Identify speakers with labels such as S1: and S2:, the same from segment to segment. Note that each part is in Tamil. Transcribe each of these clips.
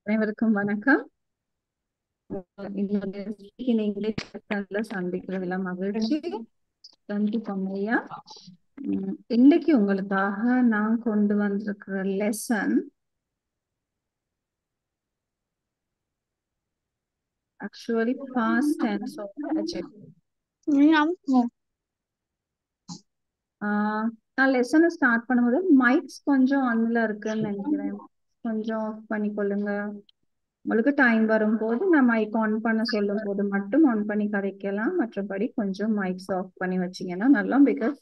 S1: அனைவருக்கும் வணக்கம். இன்னொரு ஸ்பீக்கிங் இங்கிலீஷ் லெசன்ல சந்திக்கிறதுல மகிழ்ச்சி. நன்றி பொன்னையா. இன்னைக்கு உங்களுக்காக நான் கொண்டு வந்திருக்கிற lesson actually past tense of adjective. நான் லெசனை ஸ்டார்ட் பண்ணும்போது மைக்ஸ் கொஞ்சம் ஆன்ல இருக்குன்னு நினைக்கிறேன். கொஞ்சம் ஆஃப் பண்ணிக்கொள்ளுங்க. உங்களுக்கு டைம் வரும்போது நான் மைக் ஆன் பண்ண சொல்லும் போது மட்டும் ஆன் பண்ணி கதைக்கலாம். மற்றபடி கொஞ்சம் மைக்ஸ் ஆஃப் பண்ணி வச்சீங்கன்னா நல்லா. பிகாஸ்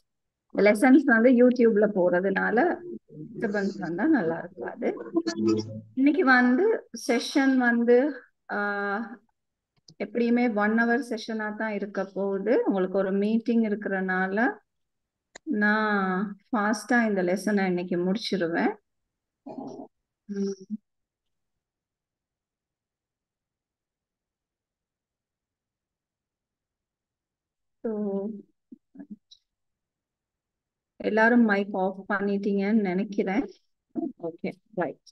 S1: லெசன்ஸ் வந்து யூடியூப்ல போறதுனால டிஸ்டர்பன்ஸ் வந்தா நல்லா இருக்காது. இன்னைக்கு வந்து செஷன் வந்து எப்படியுமே 1 hour செஷனா தான் இருக்க போகுது. உங்களுக்கு ஒரு மீட்டிங் இருக்கிறனால நான் ஃபாஸ்டா இந்த லெசனை இன்னைக்கு முடிச்சிருவேன். ஸோ எல்லாரும் மைக் ஆஃப் பண்ணிட்டீங்கன்னு நினைக்கிறேன். Okay, right.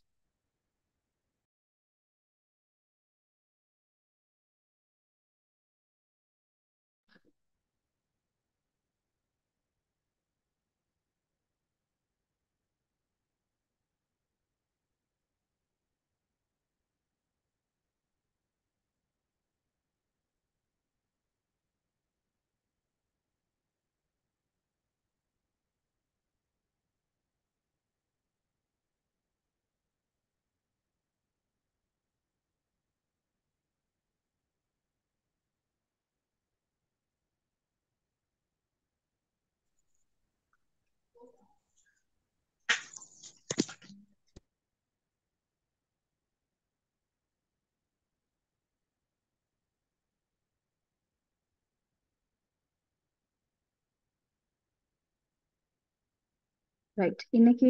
S1: ரைட். இன்னைக்கு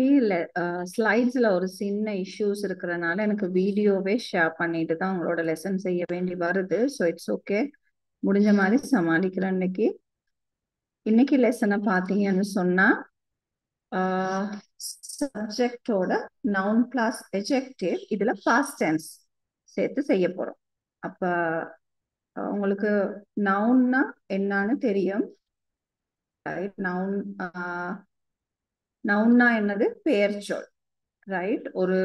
S1: ஸ்லைட்ஸ்ல ஒரு சின்ன இஷ்யூஸ் இருக்கிறனால எனக்கு வீடியோவே ஷேர் பண்ணிட்டு தான் உங்களோட லெசன் செய்ய வேண்டி வருது. ஸோ இட்ஸ் ஓகே, முடிஞ்ச மாதிரி சமாளிக்கிறேன். இன்னைக்கு லெசனை பார்த்தீங்கன்னு சொன்னா சப்ஜெக்டோட நவுன் பிளஸ் எஜெக்டிவ் இதுல பாஸ்ட் டென்ஸ் சேர்த்து செய்ய போறோம். அப்ப உங்களுக்கு நவுன்னா என்னன்னு தெரியும். நவுன் நவுன்னா என்னது? பெயர் சொல். ரைட். ஒரு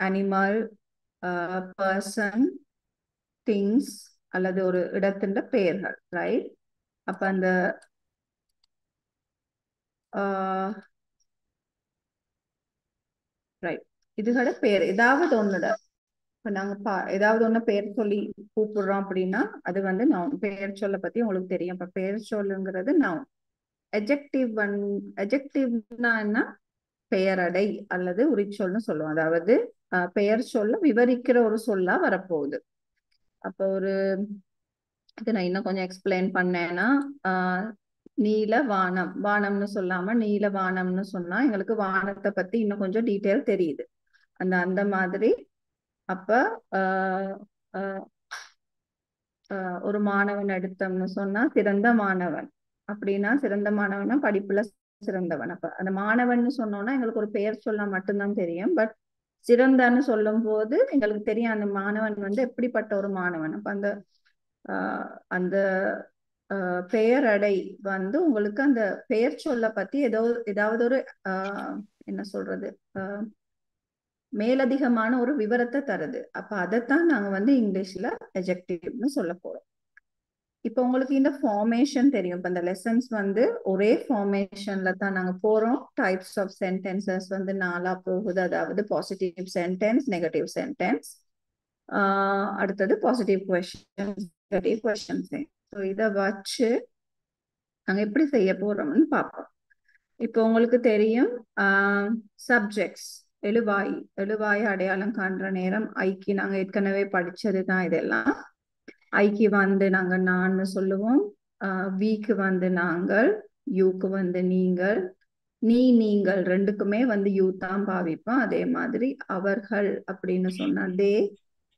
S1: அனிமல், பர்சன், திங்ஸ் அல்லது ஒரு இடத்தின் பெயர்கள். ரைட். அப்ப அந்த ரைட் இதுகளோட பேர் ஏதாவது ஒண்ணுட இப்ப நாங்க ஏதாவது ஒண்ணு பேர் சொல்லி கூப்பிடுறோம் அப்படின்னா அது வந்து நவுன். பெயர் சொல்ல பத்தி உங்களுக்கு தெரியும். இப்ப பெயர் சொல்லுங்கிறது நவுன். எஜெக்டிவ்னா என்ன? பெயரடை அல்லது உரிச்சொல்னு சொல்லுவோம். அதாவது பெயர் சொல்ல விவரிக்கிற ஒரு சொல்லா வரப்போகுது. அப்ப இது நான் இன்னும் கொஞ்சம் எக்ஸ்பிளைன் பண்ணேன்னா நீல வானம், வானம்னு சொல்லாம நீல வானம்னு சொன்னா எங்களுக்கு வானத்தை பத்தி இன்னும் கொஞ்சம் டீட்டெயில் தெரியுது. அந்த மாதிரி அப்ப ஒரு மாணவன் எடுத்தோம்னு சொன்னா சிறந்த மாணவன் அப்படின்னா சிறந்த மாணவனா படிப்புல சிறந்தவன். அப்ப அந்த மாணவன் சொன்னோம்னா எங்களுக்கு ஒரு பெயர் சொல்ல மட்டும்தான் தெரியும். பட் சிறந்தன்னு சொல்லும் போது எங்களுக்கு தெரியும் அந்த மாணவன் வந்து எப்படிப்பட்ட ஒரு மாணவன். அப்ப அந்த பெயரடை வந்து உங்களுக்கு அந்த பெயர் சொல்ல பத்தி ஏதாவது ஒரு என்ன சொல்றது மேலதிகமான ஒரு விவரத்தை தருது. அப்ப அதைத்தான் நாங்க வந்து இங்கிலீஷ்ல எஜெக்டிவ்னு சொல்ல போறோம். இப்ப உங்களுக்கு இந்த ஃபார்மேஷன் தெரியும். இப்ப இந்த லெசன்ஸ் வந்து ஒரே ஃபார்மேஷன்ல தான் நாங்க போறோம். டைப்ஸ் ஆஃப் சென்டென்சஸ் வந்து 4 போகுது. அதாவது பாசிட்டிவ் சென்டென்ஸ், நெகட்டிவ் சென்டென்ஸ், அடுத்தது positive questions, negative questions. So இதை வச்சு நாங்க எப்படி செய்ய போறோம்னு பார்ப்போம். இப்போ உங்களுக்கு தெரியும் சப்ஜெக்ட்ஸ் எழுவாய் அடையாளம் காண்ற நேரம் ஐக்கு நாங்க ஏற்கனவே படிச்சது தான் இதெல்லாம். ஐக்கு வந்து நாங்க நான் சொல்லுவோம், விக்கு வந்து நாங்கள், யூக்கு வந்து நீங்கள், நீங்கள் ரெண்டுக்குமே வந்து யூ தான் பாவிப்போம். அதே மாதிரி அவர்கள் அப்படின்னு சொன்னா தே,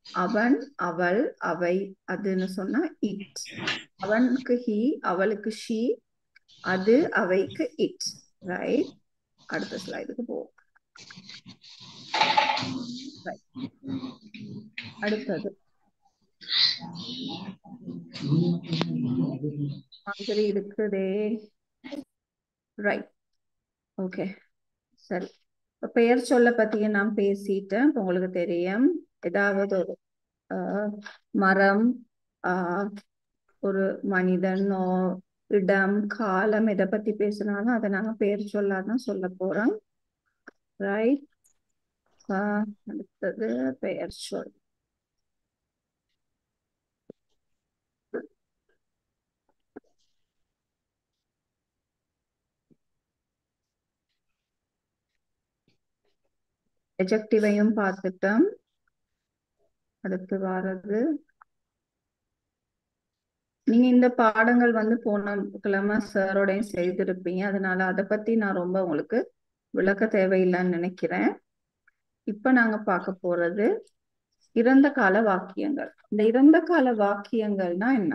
S1: அவன், அவள், அவை, அதுன்னு சொன்னா இட். அவனுக்கு ஹி, அவளுக்கு ஷி, அது அவைக்கு இட். ரைட். அடுத்த ஸ்லைடுக்கு போவோம். Right. அடுத்தது மாதிரி இருக்குதே. ரைட், ஓகே, சரி. இப்ப பெயர் சொல்ல பத்தி நான் பேசிட்டேன். இப்ப உங்களுக்கு தெரியும் ஏதாவது ஒரு மரம், ஒரு மனிதன், இடம், காலம் எதை பத்தி பேசினாலும் அதை நாங்க பெயர் சொல்லாதான் சொல்ல போறோம். ரைட். அடுத்தது பெயர் சொல். எஜெக்டிவையும் பார்த்துட்டோம். அடுத்து வாரது, நீங்க இந்த பாடங்கள் வந்து போன கிழமை சாரோடையும் செய்திருப்பீங்க. அதனால அதை பத்தி நான் ரொம்ப உங்களுக்கு விளக்க தேவையில்லைன்னு நினைக்கிறேன். இப்ப நாங்க பார்க்க போறது இறந்த கால வாக்கியங்கள். இந்த இறந்த கால வாக்கியங்கள்னா என்ன?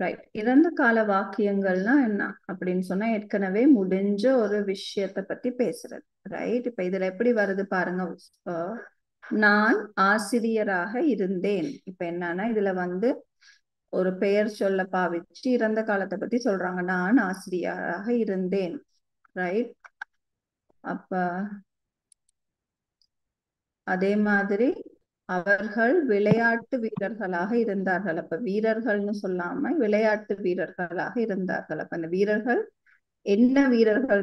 S1: ரைட். இறந்த கால வாக்கியங்கள்னா என்ன அப்படின்னு சொன்னா ஏற்கனவே முடிஞ்ச ஒரு விஷயத்தை பத்தி பேசுறது. ரைட். இப்ப இதுல எப்படி வருது பாருங்க. நான் ஆசிரியராக இருந்தேன். இப்ப என்னன்னா இதுல வந்து ஒரு பெயர் சொல்ல பாவிச்சு இறந்த காலத்தை பத்தி சொல்றாங்க. நான் ஆசிரியராக இருந்தேன். ரைட். அப்ப அதே மாதிரி அவர்கள் விளையாட்டு வீரர்களாக இருந்தார்கள். அப்ப வீரர்கள்னு சொல்லாம விளையாட்டு வீரர்களாக இருந்தார்கள். அப்ப அந்த வீரர்கள் என்ன வீரர்கள்,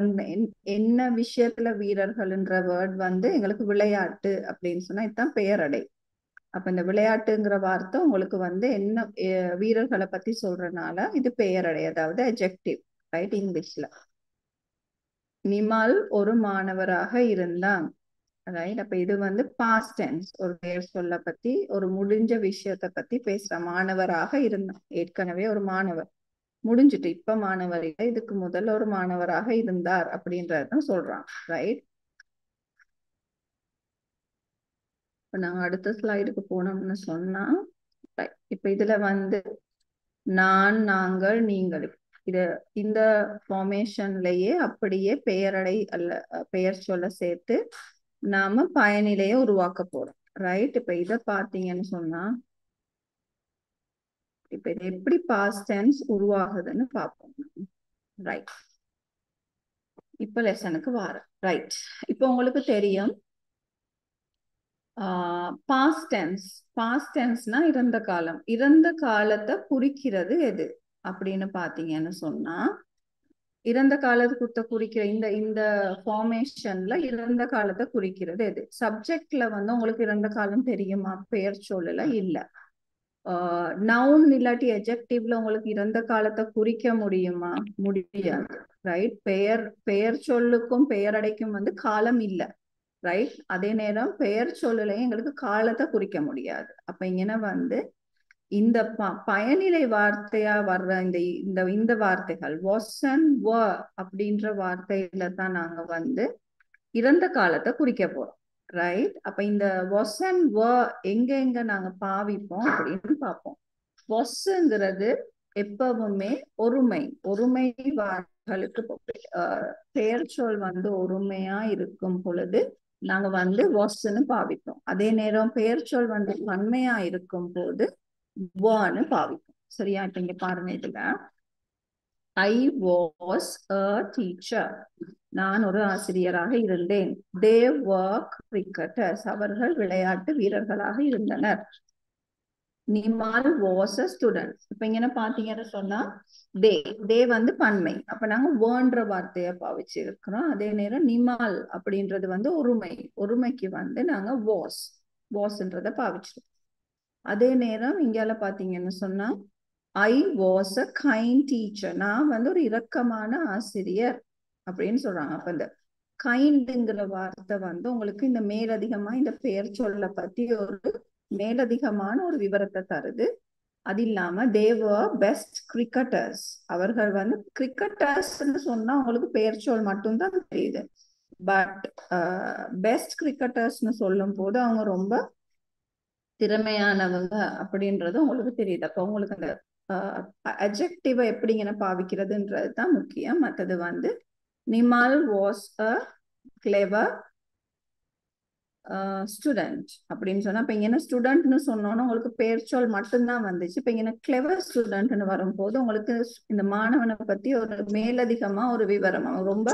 S1: என்ன விஷயத்துல வீரர்கள்ன்ற வேர்ட் வந்து எங்களுக்கு விளையாட்டு அப்படின்னு சொன்னா இதுதான் பெயரடை. அப்ப இந்த விளையாட்டுங்கிற வார்த்தை உங்களுக்கு வந்து என்ன வீரர்களை பத்தி சொல்றதுனால இது பெயரடை, அதாவது அட்ஜெக்டிவ். ரைட். இங்கிலீஷ்ல நிமல் ஒரு மாணவராக இருந்தான். ரைட். அப்ப இது வந்து பாஸ்ட் டென்ஸ், ஒரு பெயர் சொல்ல பத்தி ஒரு முடிஞ்ச விஷயத்த பத்தி பேசுற. மாணவராக இருந்தான், ஏற்கனவே ஒரு மாணவர், முடிஞ்சுட்டு இப்ப மாணவர் இல்லை, இதுக்கு முதல்ல ஒரு மாணவராக இருந்தார் அப்படின்றதான் சொல்றான். ரைட். இப்ப நாங்க அடுத்த ஸ்லைடுக்கு போனோம்னு சொன்னா, இப்ப இதுல வந்து நான், நாங்கள், நீங்கள், இது இந்த ஃபார்மேஷன்லயே அப்படியே பெயரடை அல்ல பெயர் சொல்ல சேர்த்து நாம பயனிலையை உருவாக்க போறோம். ரைட். இப்ப இத பாத்தீங்கன்னு சொன்னா இப்ப இது எப்படி பாஸ்ட் டென்ஸ் உருவாகுதுன்னு பார்ப்போம். ரைட். இப்ப லெசனுக்கு வாரம். ரைட். இப்ப உங்களுக்கு தெரியும் பாஸ்ட் டென்ஸ். பாஸ்ட் டென்ஸ்னா இறந்த காலம். இறந்த காலத்தை குறிக்கிறது எது அப்படின்னு பாத்தீங்கன்னு சொன்னா, இறந்த காலத்தை குறிக்கிற இந்த இந்த ஃபார்மேஷன்ல இறந்த காலத்தை குறிக்கிறது எது? சப்ஜெக்ட்ல வந்து உங்களுக்கு இறந்த காலம் தெரியுமா? பெயர் சொல்லல இல்ல. நவுன் இல்லாட்டி எஜெக்டிவ்ல உங்களுக்கு இறந்த காலத்தை குறிக்க முடியுமா? முடியாது. ரைட். பெயர் சொல்லுக்கும் பெயரடைக்கும் வந்து காலம் இல்ல. ரைட். அதே நேரம் பெயர் சொல்லலையும் எங்களுக்கு காலத்தை குறிக்க முடியாது. அப்ப இങ്ങനെ வந்து இந்த பயனிலை வார்த்தையா வர்ற இந்த இந்த இந்த வார்த்தைகள் was and were அப்படின்ற வார்த்தையில தான் நாங்க வந்து இறந்த காலத்தை குறிக்க போறோம். ரைட். அப்ப இந்த was and were எங்க எங்க நாங்க பாவிப்போம் அப்படின்னு பார்ப்போம். wasங்கிறது எப்பவுமே ஒருமை, ஒருமை வார்த்தைகளுக்கு பெயர் சொல் வந்து ஒருமையா இருக்கும் பொழுது நாங்க வந்து wasன்னு பாவிப்போம். அதே நேரம் பெயர் சொல் வந்து பன்மையா இருக்கும் போது வான்னு பாவிப்போம். சரியா? இப்ப இங்க பாருங்க, இதுல I was a teacher. நான் ஒரு ஆசிரியராக இருந்தேன். They were cricketers. அவர்கள் விளையாட்டு வீரர்களாக இருந்தனர். Nimal was a student. இப்ப இங்க பாத்தீங்கன்னு சொன்னா they வந்து பன்மை. அப்ப நாங்க வேர்ன்ற வார்த்தைய பாவிச்சு இருக்கிறோம். அதே நேரம் நிமால் அப்படின்றது வந்து ஒருமை. ஒருமைக்கு வந்து நாங்க wasன்றத பாவிச்சிருக்கோம். அதே நேரம் இங்கால பாத்தீங்கன்னு சொன்னா I was a kind teacher. நான் வந்து ஒரு இரக்கமான ஆசிரியர் அப்படின்னு சொல்றாங்க. அப்ப இந்த கைண்டுங்கிற வார்த்தை வந்து உங்களுக்கு இந்த மேலதிகமா இந்த பெயர் சொல்ல பத்தி ஒரு மேலதிகமான ஒரு விவரத்தை தருது. அது இல்லாம they were best cricketers. அவர்கள் வந்து கிரிக்கெட்டர்ஸ்ன்னு சொன்னா உங்களுக்கு பெயர் சொல் மட்டும்தான் தெரியுது. பட் பெஸ்ட் கிரிக்கெட்டர்ஸ்ன்னு சொல்லும் போது அவங்க ரொம்ப திறமையானவங்க அப்படின்றது உங்களுக்கு தெரியுது. அப்போ உங்களுக்கு அந்த அட்ஜெக்டிவை எப்படிங்கன்னு பாவிக்கிறதுன்றது தான் முக்கியம். மற்றது வந்து Nimal was a clever student அப்படின்னு சொன்னா இப்ப இங்க ஸ்டூடெண்ட்னு சொன்னோன்னா உங்களுக்கு பெயர் சொல் மட்டும்தான் வந்துச்சு. இப்ப இங்க கிளெவர் ஸ்டூடெண்ட்னு வரும்போது உங்களுக்கு இந்த மாணவனை பத்தி ஒரு மேலதிகமா ஒரு விவரமா ரொம்ப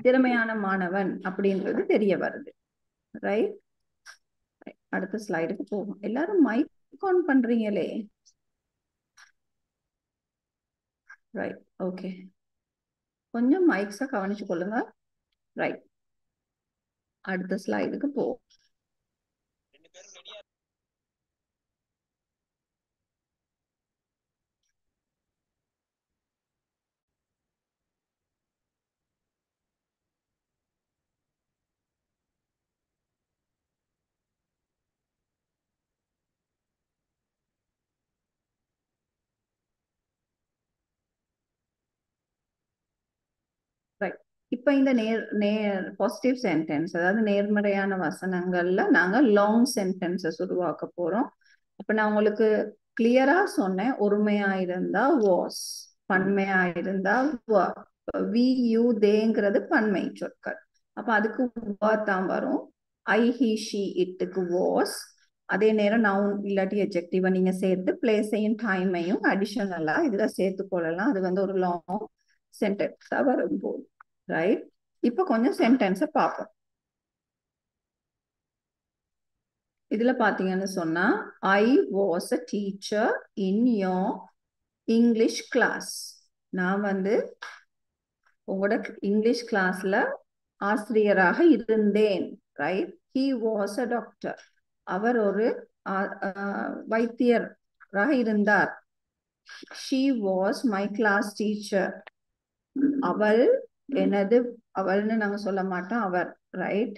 S1: திறமையான மாணவன் அப்படின்றது தெரிய வருது. ரைட், அடுத்த ஸ்லைடுக்கு போகும். எல்லாரும் மைக் ஆன் பண்றீங்களே. ரைட், ஓகே, கொஞ்சம் மைக்ஸை கவனிச்சு கொள்ளுங்க. ரைட், அடுத்த ஸ்லைடுக்கு போகும். ரைட், இப்ப இந்த பாசிட்டிவ் சென்டென்ஸ், அதாவது நேர்மறையான வசனங்கள்ல நாங்க லாங் சென்டென்சஸ் உருவாக்க போறோம். அப்ப நான் உங்களுக்கு கிளியரா சொன்னேன். ஒருமையா இருந்தா வாஸ், பன்மையா இருந்தா வி யூ தேங்கிறது பன்மை சொற்கள். அப்ப அதுக்கு தான் வரும். ஐ ஹி ஷி இட்டுக்கு வாஸ். அதே நேரம் நவுன் இல்லாட்டி எஜெக்டிவ நீங்க சேர்த்து பிளேஸையும் டைமையும் அடிஷனலா இதுல சேர்த்து கொள்ளலாம். அது வந்து ஒரு லாங் சென்டென்ஸா வரும்போது. ரைட், இப்ப கொஞ்சம் சென்டென்ஸை பார்ப்போம். இதுல பாத்தீங்கன்னு சொன்னா I was a teacher in your English class. நான் வந்து உங்களோட இங்கிலீஷ் கிளாஸ்ல ஆசிரியராக இருந்தேன். Right, he was a doctor. அவர் ஒரு வைத்தியராக இருந்தார். She was my class teacher. அவள் எனது, அவள்னு நாங்க சொல்ல மாட்டோம், அவர். ரைட்,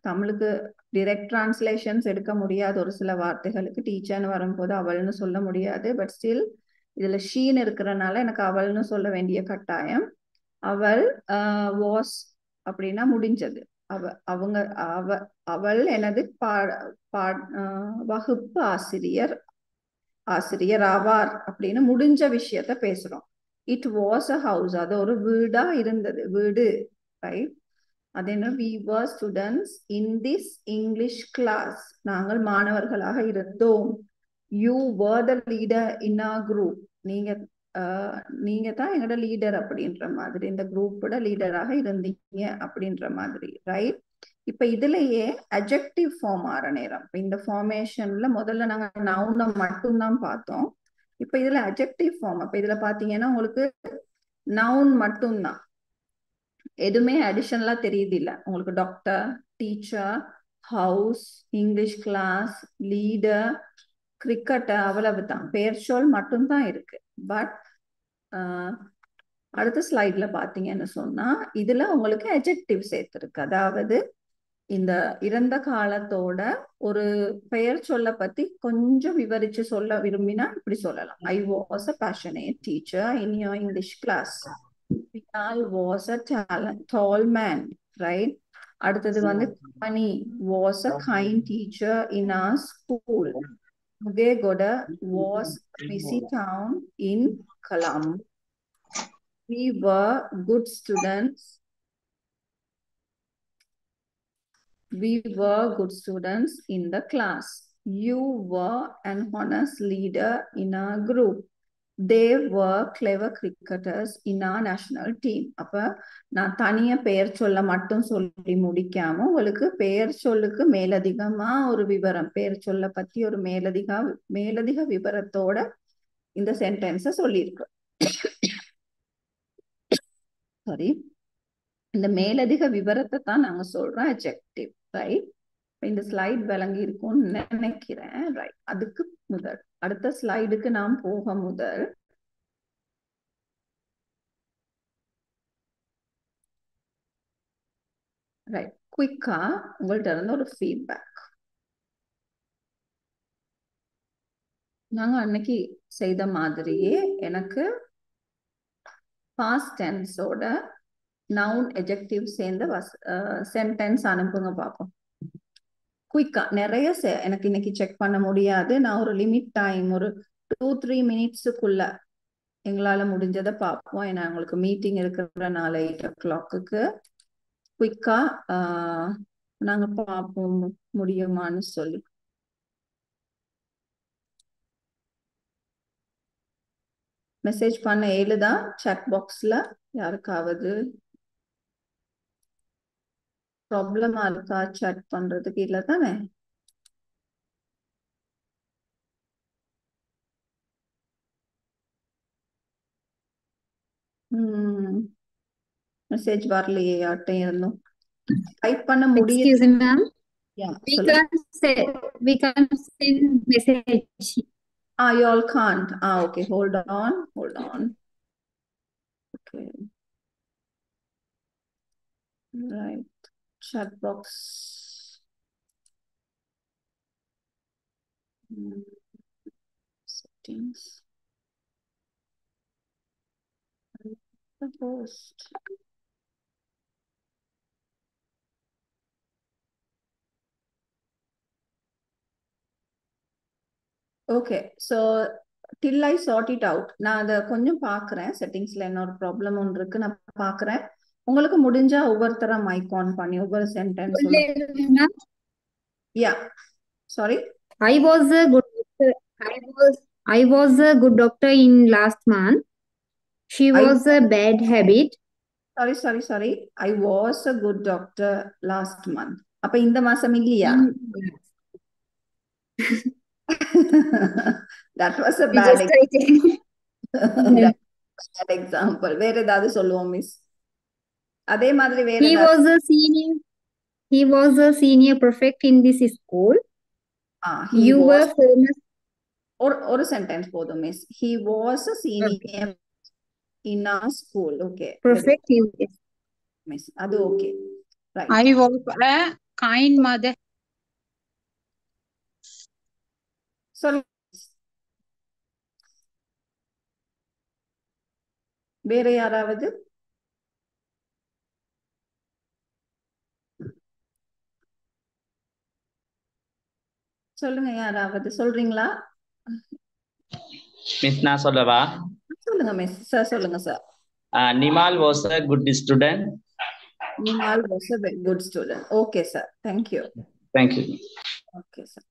S1: தமிழுக்கு டிரெக்ட் டிரான்ஸ்லேஷன்ஸ் எடுக்க முடியாது. ஒரு சில வார்த்தைகளுக்கு டீச்சர்னு வரும்போது அவள்னு சொல்ல முடியாது. பட் ஸ்டில் இதுல ஷீன்னு இருக்கிறனால எனக்கு அவள்னு சொல்ல வேண்டிய கட்டாயம். அவள் வாஸ் அப்படின்னா முடிஞ்சது. அவங்க அவள் எனது வகுப்பு ஆசிரியர் ஆவார் அப்படின்னு முடிஞ்ச விஷயத்த பேசுறோம். இட் வாஸ் அ ஹவுஸ், அது ஒரு வீடா இருந்தது, வீடு. ரைட், அது என்ன, we were students in this English class. நாங்கள் மாணவர்களாக இருந்தோம். You were the leader in our group. நீங்க தான் எங்களோட லீடர் அப்படின்ற மாதிரி, இந்த குரூப்போட லீடராக இருந்தீங்க அப்படின்ற மாதிரி. ரைட், இப்ப இதுலயே அட்ஜெக்டிவ் ஃபார்ம் ஆற நேரம். இந்த ஃபார்மேஷன்ல முதல்ல நாங்க நவுனை மட்டும்தான் பார்த்தோம். இப்ப இதுல அட்ஜெக்டிவ் ஃபார்ம். அப்ப இதுல பாத்தீங்கன்னா உங்களுக்கு நவுன் மட்டும்தான், எதுவுமே அடிஷனலா தெரியுது இல்ல உங்களுக்கு. Doctor, teacher, house, English class, leader, cricketer, அவ்வளவுதான். பெயர் சொல் மட்டும்தான் இருக்கு. பட் அடுத்த ஸ்லைட்ல பாத்தீங்கன்னு சொன்னா இதுல உங்களுக்கு அட்ஜெக்டிவ் சேர்த்திருக்கு. அதாவது இந்த இறந்த காலத்தோட ஒரு பெயர் சொல்ல பத்தி கொஞ்சம் விவரிச்சு சொல்ல விரும்பினா இப்படி சொல்லலாம். I was a passionate teacher in your English class. Vinal was a tall man, right? அடுத்தது வந்து Kamani was a kind teacher in our school. Mugegoda was a busy town in Colombo. We were good students. We were good students in the class. You were an honest leader in our group. They were clever cricketers in our national team. அப்ப நான் தனியா பெயர் சொல்ல மட்டும் சொல்லி முடிக்காம உங்களுக்கு பெயர் சொல்லுக்கு மேலதிகமா ஒரு விவரம், பெயர் சொல்ல பத்தி ஒரு மேலதிக விவரத்தோட இந்த சென்டென்ஸ சொல்லியிருக்கு. சாரி, இந்த மேலதிக விவரத்தை தான் நாங்க சொல்றோம் அட்ஜெக்டிவ். ரைட், இந்த ஸ்லைட் விளங்கி இருக்கும்னு நினைக்கிறேன். ரைட், அதுக்கு முதல் அடுத்த ஸ்லைடுக்கு நாம் போக முதல் ரைட், குயிக்கா உங்கள்ட்ட இருந்து ஒரு ஃபீட்பேக். நாங்க அன்னைக்கு செய்த மாதிரியே எனக்கு பாஸ்ட் டென்ஸோட நவுன் எஜெக்டிவ் சேர்ந்த சென்டென்ஸ் அனுப்புங்க பார்ப்போம். குயிக்கா நிறைய எனக்கு இன்னைக்கு செக் பண்ண முடியாது. நான் ஒரு லிமிட் டைம் ஒரு 2-3 மினிட்ஸுக்குள்ள எங்களால முடிஞ்சதை பார்ப்போம். ஏன்னா உங்களுக்கு மீட்டிங் இருக்கிறனால 8 o'clock குயிக்கா நாங்க பார்ப்போம் முடியுமான்னு சொல்லி. மெசேஜ் பண்ண ஏழுதா சாட் பாக்ஸ்ல யாருக்காவது ப்ராப்ளமா இருக்கா சாட் பண்றதுக்கு? இல்ல தானே? மெசேஜ் வரலையே யார்ட்டையும் இருந்தும். டைப் பண்ண முடியுது.
S2: Excuse me, ma'am.
S1: Yeah,
S2: We
S1: சொல்லுங்க.
S2: can't say, we can't send message.
S1: You all can't. Okay, hold on. Okay. Right. Chat box. Settings. The post. Okay, so till I sort it out, நான் அதை கொஞ்சம் பார்க்குறேன். செட்டிங்ஸ்ல இன்னொரு ப்ராப்ளம் ஒன்று இருக்கு, நான் பார்க்குறேன். உங்களுக்கு முடிஞ்சா ஒவ்வொருத்தரா மைக் ஆன் பண்ணி ஒவ்வொரு sentence
S2: Ma'am,
S1: yeah sorry
S2: I was a good doctor. I was a good doctor in last month. She was a bad habit.
S1: Sorry I was a good doctor last month. அப்ப இந்த மாசம் இல்லையா? that was a bad example. வேற ஏதாவது சொல்லுவோம் மிஸ்? அதே மாதிரி வேற
S2: he was a senior prefect in this school. You were famous.
S1: ஒரு சென்டென்ஸ் போதும் miss. he was a senior in our school. Okay,
S2: perfect in this.
S1: Miss, அது okay. Right.
S3: I was a kind mother.
S1: சொல்லு. வேற யாராவது? சொல்லுங்க, யாராவது சொல்றீங்களா?
S4: மிஸ் நான் சொல்லவா?
S1: சொல்லுங்க மிஸ். சார் சொல்லுங்க sir.
S4: Nimal was a good student.
S1: Nimal was a good student. Okay sir, thank you.
S4: Thank you.
S1: Okay sir.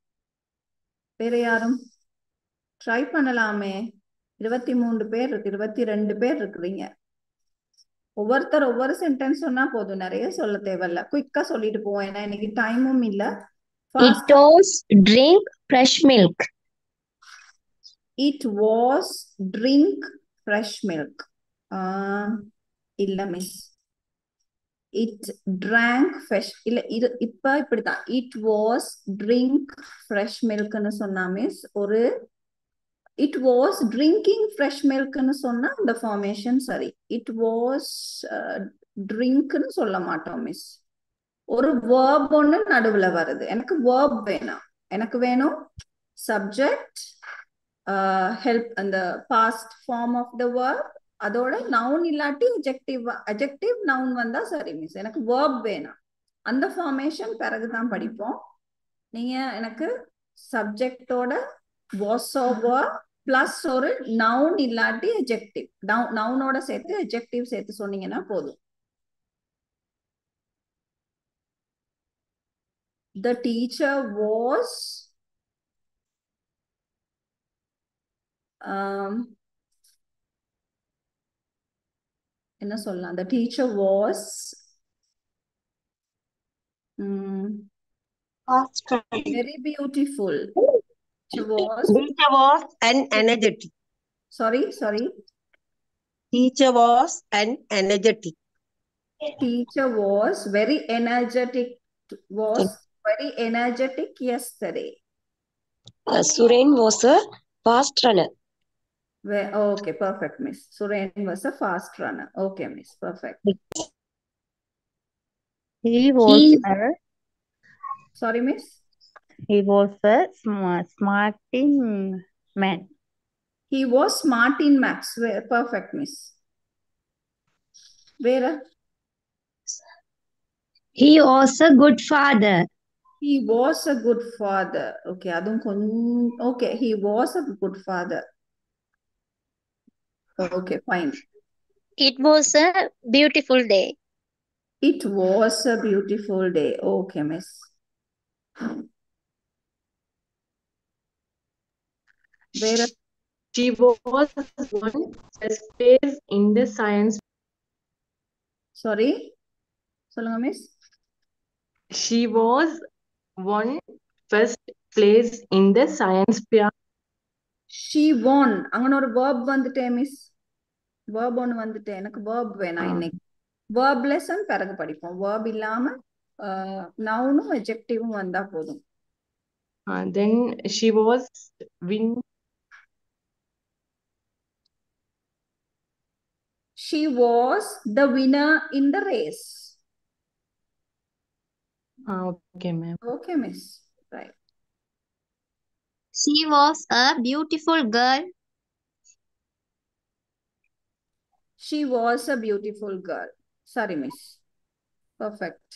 S1: வேற யாரும் ட்ரை பண்ணலாமே? 23 பேர் இருக்கு, 22 பேர் இருக்கிறீங்க. ஒவ்வொருத்தர் ஒவ்வொரு சென்டென்ஸ் சொன்னா போதும், நிறைய சொல்ல தேவையில்ல. குயிக்கா சொல்லிட்டு போவோம், ஏன்னா இன்னைக்கு டைமும் இல்ல.
S5: It was drink fresh milk.
S1: It was drink fresh milk. இல்ல மிஸ். It drank fresh. இல்ல இது இப்ப இப்படிதான். It was drink fresh milk ன்னு சொன்னா மிஸ், ஒரு it was drinking fresh milk ன்னு சொன்னா அந்த ஃபார்மேஷன் சரி. It was drink ன்னு சொல்ல மாட்டோம் மிஸ். ஒரு verb ஒண்ணு நடுவுல வருது. எனக்கு verb வேணும். எனக்கு வேணும் subject, help அந்த past form of the verb, அதோட noun இல்லாட்டி adjective noun வந்தா சரி மிஸ். எனக்கு verb வேணும். அந்த ஃபார்மேஷன் பிறகுதான் படிப்போம். நீங்க எனக்கு சப்ஜெக்டோட was or were பிளஸ் ஒரு noun இல்லாட்டி adjective, nounோட சேர்த்து adjective சேர்த்து சொன்னீங்கன்னா போதும். The teacher was என்ன சொல்லலாம்? The teacher was very beautiful. Teacher
S5: was an energetic.
S1: Sorry.
S5: Teacher was an energetic.
S1: Teacher was very energetic. Very energetic yesterday.
S5: Suren was a fast runner.
S1: Okay, perfect, miss. Suren was a fast runner. Okay, miss, perfect. Sorry, miss.
S6: He was a smart in man.
S1: He was smart in maths. Perfect, miss. Vera?
S2: He was a good father.
S1: He was a good father. Okay, அதுவும் கொஞ்சம் okay, he was a good father. Okay, fine.
S7: It was a beautiful day.
S1: It was a beautiful day. Okay, miss. Where
S8: She was one first place in the science.
S1: sorry? சொல்லுங்க miss.
S8: She was one first place in the science fair.
S1: She won. அங்கன ஒரு verb வந்துட்டேன் மிஸ். verb ஒன்று வந்துட்டேன். எனக்கு verb வேணாம் இன்னைக்கு. verb lesson பிறகு படிப்போம். verb இல்லாம நவுனும் adjectiveம் வந்தா போதும்.
S8: Then she was win.
S1: She was the winner in the race.
S8: Okay, ma'am.
S1: Okay, miss. Right.
S7: She was a beautiful girl.
S1: She was a beautiful girl. Sorry, miss. Perfect.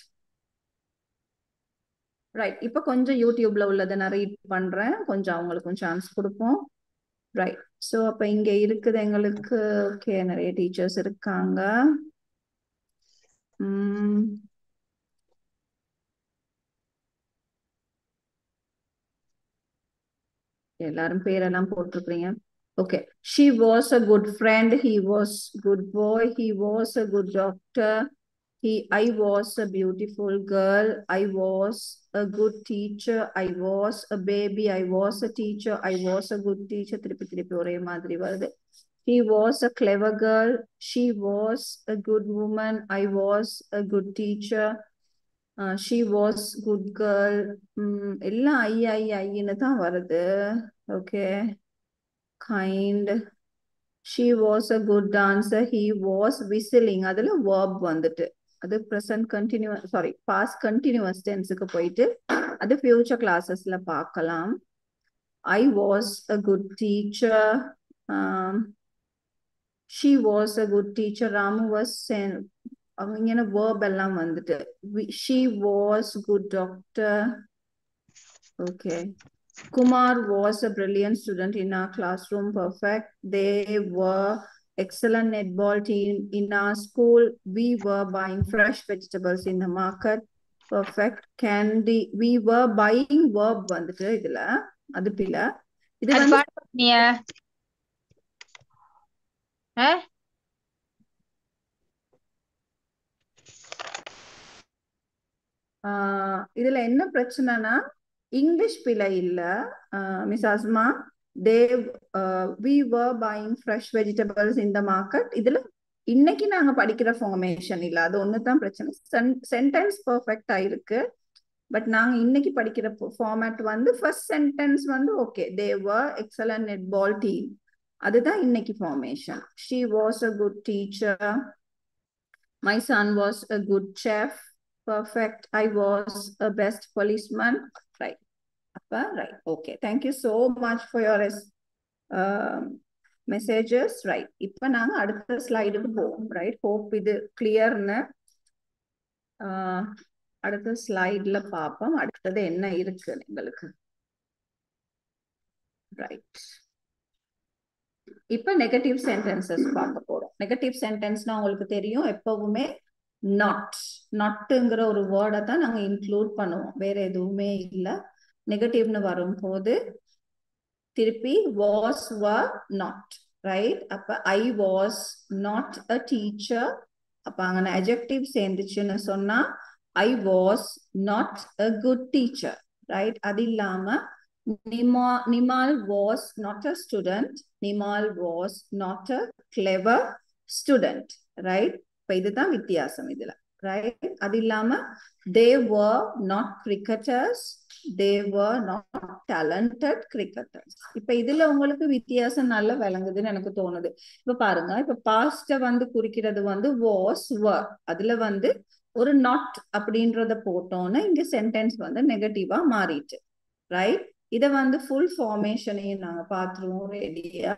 S1: Right. இப்போ கொஞ்சம் யூடியூப்ல உள்ளதை நான் ரீட் பண்றேன். கொஞ்சம் அவங்களுக்கு சான்ஸ் கொடுப்போம். ரைட். ஸோ அப்போ இங்க இருக்குது எங்களுக்கு ஓகே நிறைய டீச்சர்ஸ் இருக்காங்க. எல்லாரும் பேரெல்லாம் போட்டிருக்கிறீங்க. Okay. She was a good friend. He was good boy. He was a good doctor. I was a beautiful girl. I was a good teacher. I was a baby. I was a teacher. I was a good teacher. திருப்பி திருப்பி ஒரே மாதிரி வருது. He was a clever girl. She was a good woman. I was a good teacher. She was good girl. எல்லாம் ஐன்னு தான் வருது. Okay. Kind. She was a good dancer. He was whistling. அதுல verb வந்துட்டு அது present continuous sorry past continuous tenseக்கு போயிட்டு அது future classesல பார்க்கலாம். I was a good teacher. She was a good teacher. Ramu was அவங்க verb எல்லாம் வந்துட்டு she was good doctor. Okay. Kumar was a brilliant student in our classroom. Perfect. They were excellent netball team in our school. We were buying fresh vegetables in the market. Perfect. Candy. We were buying verb வந்துட்டு இதுல அது பில இது வந்து இதுல என்ன பிரச்சனைனா இங்கிலீஷ் பிழை இல்ல miss Asma. We were buying fresh vegetables in the market. இதுல இன்னைக்கு நாங்க படிக்கிற ஃபார்மேஷன் இல்ல, அது ஒண்ணுதான் பிரச்சனை. சென்டென்ஸ் பெர்ஃபெக்டா இருக்கு, பட் நாங்க இன்னைக்கு படிக்கிற ஃபார்மேட் வந்து ஃபர்ஸ்ட் சென்டென்ஸ் வந்து okay, they were excellent netball team, அதுதான் இன்னைக்கு formation. She was a good teacher. My son was a good chef. Perfect. I was a best policeman. Right. Right. Okay. Thank you so much for your messages. Right. இப்போ நாங்க அடுத்த ஸ்லைடுக்கு போவோம். Right. Hope இது கிளியர்னு அடுத்த ஸ்லைட்ல பார்ப்போம். அடுத்தது என்ன இருக்கு உங்களுக்கு. ரைட். இப்போ நெகட்டிவ் சென்டென்சஸ் பார்க்க போறோம். நெகட்டிவ் சென்டென்ஸ்னா உங்களுக்கு தெரியும், எப்பவுமே நாட்ங்கிற ஒரு வேர்டை தான் நாங்க இன்க்ளூட் பண்ணுவோம், வேற எதுவுமே இல்லை. நெகட்டிவ்னு வரும்போது திருப்பி வாஸ் வர் நாட். ரைட். அப்ப I was not a teacher. அப்ப அங்க அட்ஜெக்டிவ் சேர்ந்துச்சுன்னு சொன்னா I was not a good teacher. Right. அது இல்லாம Nimal was not a student. Nimal was not a clever student. Right. இப்ப இதுதான் வித்தியாசம் இதுல. ரைட். அது இல்லாம they were not cricketers. they were not talented cricketers. இப்ப இதுல உங்களுக்கு வித்தியாசம் நல்லா விளங்குதுன்னு எனக்கு தோணுது. இப்ப பாருங்க, இப்ப பாஸ்ட வந்து குறிக்கிறது வந்து was were, அதுல வந்து ஒரு not அப்படின்றத போட்டோன்னு இங்க சென்டென்ஸ் வந்து நெகட்டிவா மாறிட்டு. ரைட். இத வந்து ஃபுல் ஃபார்மேஷனையும் நாங்க பாத்துருவோம் ரெடியா.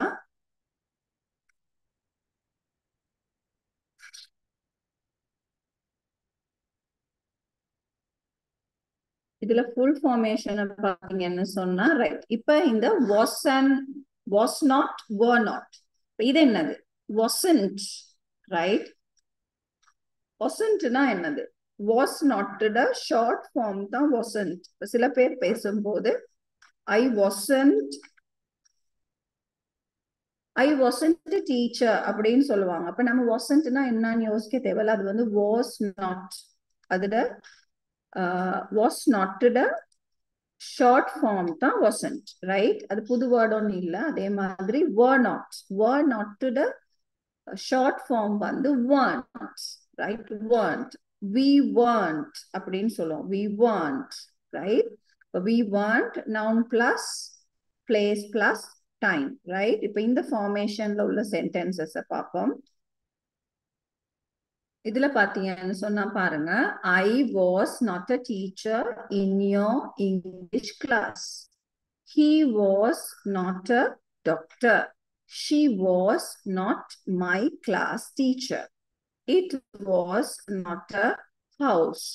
S1: இதுல ஃபுல் ஃபார்மேஷன் பாத்தீங்கன்னு சொன்னா ரைட். இப்ப இந்த was and was not were not, இது என்னது? wasn't, right? wasn't-னா என்னது? was not-ட ஷார்ட் ஃபார்ம் தான் wasn't. சில பேர் பேசும்போது I wasn't a teacher அப்படின்னு சொல்லுவாங்க. அப்ப நம்ம wasn't-னா என்னன்னு யோசிக்க தேவையில்ல. அது வந்து was not, அதுல was not-ட ஷார்ட் ஃபார்ம் தான் wasn't, ரைட்? அது புது வேர்ட் ஒன்றும் இல்லை. அதே மாதிரி were not-ட ஷார்ட் ஃபார்ம் வந்து weren't, right? weren't, we weren't அப்படின்னு சொல்லுவோம். we weren't, right? we weren't noun plus place plus time, right? இப்ப இந்த ஃபார்மேஷன்ல உள்ள சென்டென்சஸ் பார்ப்போம். இதுல பாத்தீங்கன்னு சொன்னா பாருங்க, I was not a teacher in your English class. He was not a doctor. She was not my class teacher. It was not a house.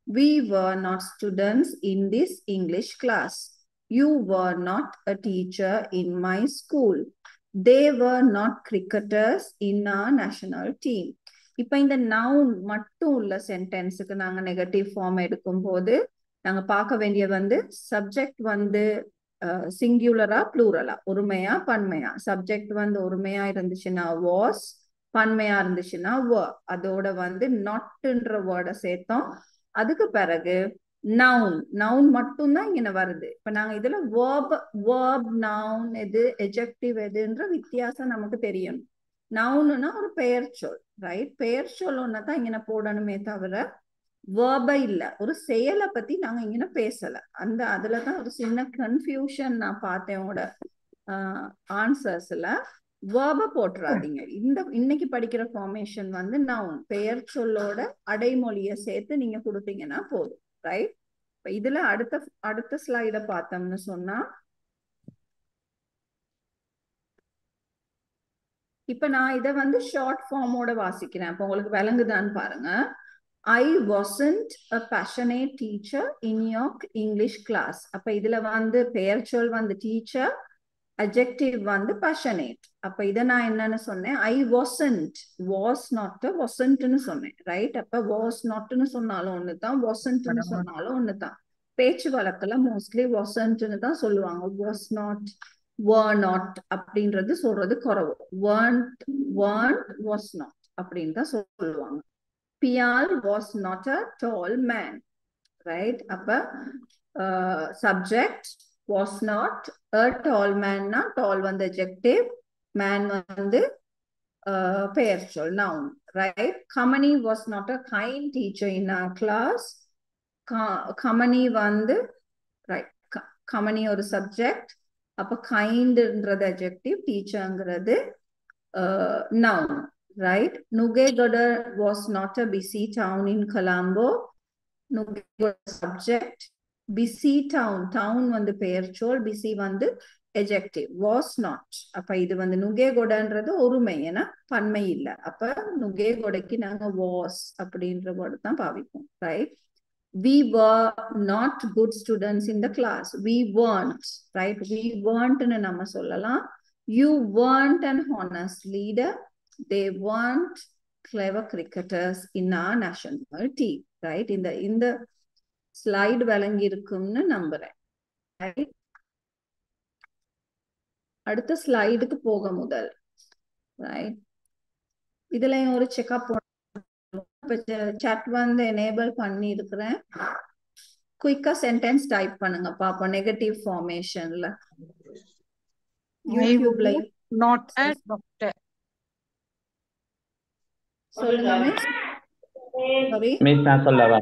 S1: We were not students in this English class. You were not a teacher in my school. They were not cricketers in our national team. இப்ப இந்த நவுன் மட்டும் உள்ள சென்டென்ஸுக்கு நாங்க நெகட்டிவ் ஃபார்ம் எடுக்கும் போது நாங்க பார்க்க வேண்டிய வந்து சப்ஜெக்ட் வந்து சிங்குலரா ப்ளூரலா, ஒருமையா பன்மையா. சப்ஜெக்ட் வந்து ஒருமையா இருந்துச்சுன்னா was, பன்மையா இருந்துச்சுன்னா were. அதோட வந்து notன்ற வேர்டை சேர்த்தோம். அதுக்கு பிறகு நவுன் மட்டும்தான் இங்க வருது. இப்ப நாங்க இதுல verb noun எது, adjective எதுன்ற வித்தியாசம் நமக்கு தெரியணும். நவுன்னா ஒரு பெயர் சொல், ரைட்? பெயர் சொல் ஒன்னதான் இங்க போடணுமே தவிர verb இல்ல. ஒரு செயலை பத்தி நாங்க இங்க பேசல. அதுலதான் ஒரு சின்ன கன்ஃபியூஷன் நான் பார்த்தேன் உங்களோட ஆன்சர்ஸ்ல. verb போட்டுறாதீங்க. இன்னைக்கு படிக்கிற ஃபார்மேஷன் வந்து நவுன், பெயர் சொல்லோட அடைமொழியை சேர்த்து நீங்க கொடுத்தீங்கன்னா போதும், ரைட்? இப்ப இதுல அடுத்த ஸ்லைட பார்த்தோம்னு சொன்னா, இப்ப நான் இதை வந்து ஷார்ட் ஃபார்மோட வாசிக்கிறேன். அப்ப உங்களுக்கு விளங்குதான்னு பாருங்க. I wasn't a passionate teacher in your English class. அப்ப இதுல வந்து பெயர் சொல் வந்து டீச்சர், adjective வந்து passionate. அப்ப இதை நான் என்னன்னு சொன்னேன்? I wasn't, was not, wasn't-னு சொன்னேன், ரைட்? அப்ப was not-னு சொன்னாலும் ஒண்ணுதான், wasn't-னு சொன்னாலும் ஒண்ணுதான். பேச்சு வழக்குல மோஸ்ட்லி wasn't-னு தான் சொல்லுவாங்க. was not, were not அப்படின்றது சொல்றது குறவு. weren't, was not அப்படின்னு தான் சொல்லுவாங்க. Pial was not a tall man, right? அப்ப subject was not a tall man na, tall வந்து adjective, man வந்து பெயர் சொல், noun, right? Kamani was not a kind teacher in our class. Kamani வந்து right, Kamani ஒரு subject, அப்ப kindன்றது adjective, teacherங்கிறது noun, right? Nugegoda was not a busy town in Colombo. Nugegoda subject, busy town, town வந்து பெயர் சொல், busy வந்து adjective, was not. அப்ப இது வந்து நுகேகொடன்றது ஒருமை, ஏன்னா பன்மை இல்லை. அப்ப நுகேகொடைக்கு நாங்க was அப்படின்ற வேர்டு தான் பாவிப்போம், right? We were not good students in the class. We weren't, right? We weren't-னு நம்ம சொல்லலாம். You weren't an honest leader. They weren't clever cricketers in our national team, right? இந்த ஸ்லைடு விளங்கி இருக்கும்னு நம்புறேன், right? அடுத்த ஸ்லைடுக்கு போக முதல், ரைட்? இதுலயும் ஒரு செக்அப் சாட் வந்து எனேபிள் பண்ணி இருக்கிறேன். குயிக்கா சென்டென்ஸ் டைப் பண்ணுங்க பாப்போம். நெகட்டிவ் ஃபார்மேஷன்ல யூடியூப்ல
S3: not a doctor.
S1: சொல்லுங்க மிஸ். சாரி
S4: மிஸ், நான் சொல்லவா?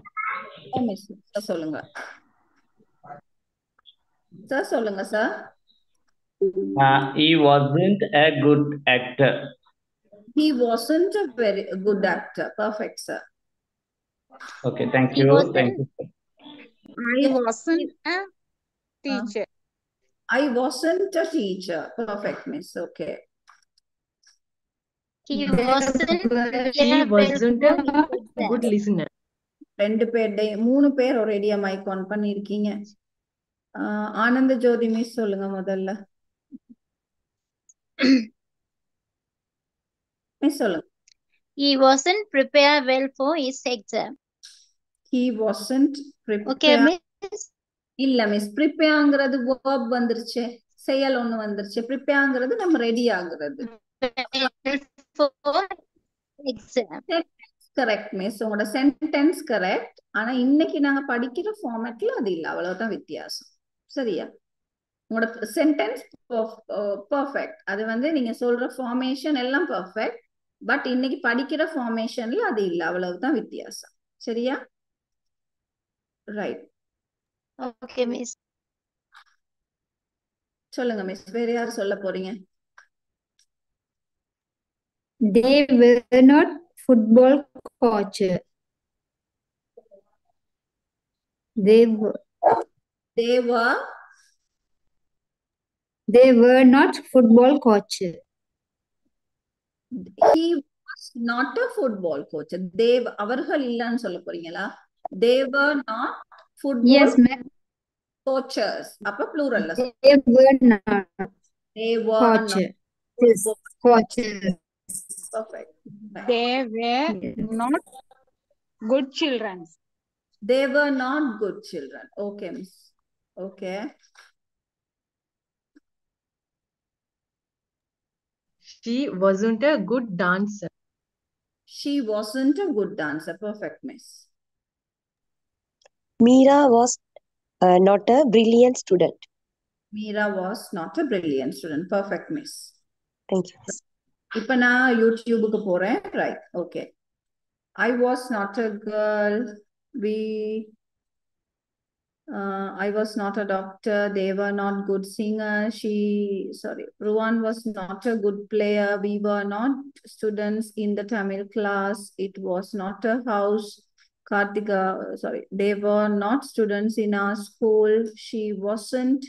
S1: மிஸ் சொல்லுங்க சார். சொல்லுங்க sir.
S4: He wasn't a good actor.
S1: He wasn't a very good actor. Perfect, sir.
S4: Okay, thank
S7: He
S4: you.
S7: wasn't-
S4: Thank you.
S3: I wasn't a teacher.
S1: I wasn't a teacher. Perfect, miss. Okay.
S7: He wasn't
S8: She wasn't a good listener.
S1: மூணு பேர் ஒரேடியா மைக் ஆன் பண்ணிருக்கீங்க. ஆனந்த ஜோதி மிஸ் சொல்லுங்க முதல்ல. மிஸ் சொல்லுங்க.
S7: He wasn't prepared well for his exam.
S1: He wasn't
S7: Okay,
S1: prepared.
S7: miss.
S1: இல்ல மிஸ், ப்ரிப்பேர்ங்கிறது verb வந்துருச்சு, செயல் ஒண்ணு வந்துருச்சு. ப்ரிப்பேர்ங்கிறது நம்ம ரெடி ஆகுறது.
S7: Well for exam.
S1: Correct miss, உங்களோட சென்டென்ஸ் கரெக்ட். ஆனா இன்னைக்கு நாங்க படிக்கிற ஃபார்மேட்ல அது இல்ல, அவ்வளவுதான் வித்தியாசம். சரியா? உங்களோட சென்டென்ஸ் பர்ஃபெக்ட், அது வந்து நீங்க சொல்ற ஃபார்மேஷன் எல்லாம் பர்ஃபெக்ட். பட் இன்னைக்கு படிக்கிற ஃபார்மேஷன்ல அது இல்ல, அவ்வளவுதான் வித்தியாசம். சரியா? ரைட்.
S7: Okay, miss.
S1: சொல்லுங்க மிஸ், வேற யார் சொல்ல போறீங்க?
S2: They were not football coach. They were not football coach.
S1: He was not a football coach. அவர்கள் இல்லன்னு சொல்ல போறீங்களா? They were not football
S2: Yes, ma'am.
S1: coaches. அப்ப plural.
S2: They were not
S1: They were
S2: coach.
S1: not
S2: Yes, coaches.
S1: perfect.
S3: They were
S2: Yes.
S3: not good children.
S1: They were not good children. Okay, miss. Okay.
S8: She wasn't a good dancer.
S1: She wasn't a good dancer. Perfect, miss.
S5: Meera was not a brilliant student.
S1: Meera was not a brilliant student. Perfect, miss.
S5: Thank you.
S1: இப்ப நான் யூடியூபுக்கு போறேன். Right. Okay. I was not a girl. I was not a doctor. They were not good singers. Ruwan was not a good player. We were not students in the Tamil class. It was not a house. They were not students in our school. She wasn't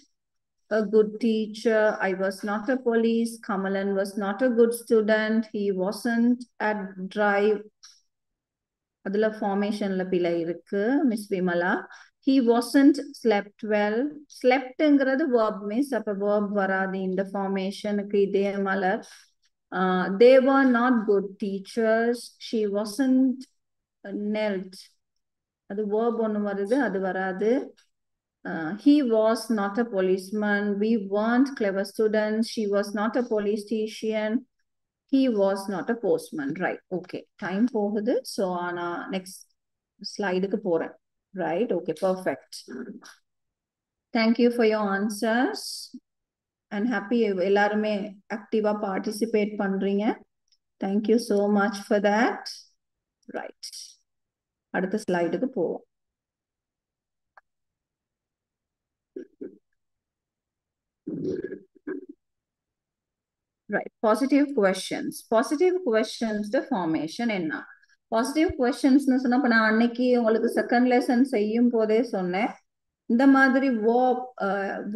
S1: a good teacher. I was not a police. Kamalan was not a good student. He wasn't at drive. அதுல ஃபார்மேஷன்ல பிழை இருக்கு miss Vimala. He wasn't slept well. Sleptங்கிறது verb miss, அப்ப verb வராது இந்த ஃபார்மேஷனுக்கு. இதே மலர். They were not good teachers. She wasn't knelt. அது verb ஒண்ணு வருது, அது வராது. He was not a policeman. We weren't clever students. She was not a politician. He was not a postman. Right. Okay. Time போகுது. So on next slide-க்கு போறேன். Right. Okay. Perfect. Thank you for your answers. And happy எல்லாருமே active-ஆ participate பண்றீங்க. Thank you so much for that. Right. அடுத்த slide-க்கு போவோம். Right. Positive questions. Positive questions the formation என்ன? Positive questions-னு சொன்னா இப்ப நான் அன்னைக்கு உங்களுக்கு செகண்ட் லெசன் செய்யும் போதே சொன்னேன். இந்த மாதிரி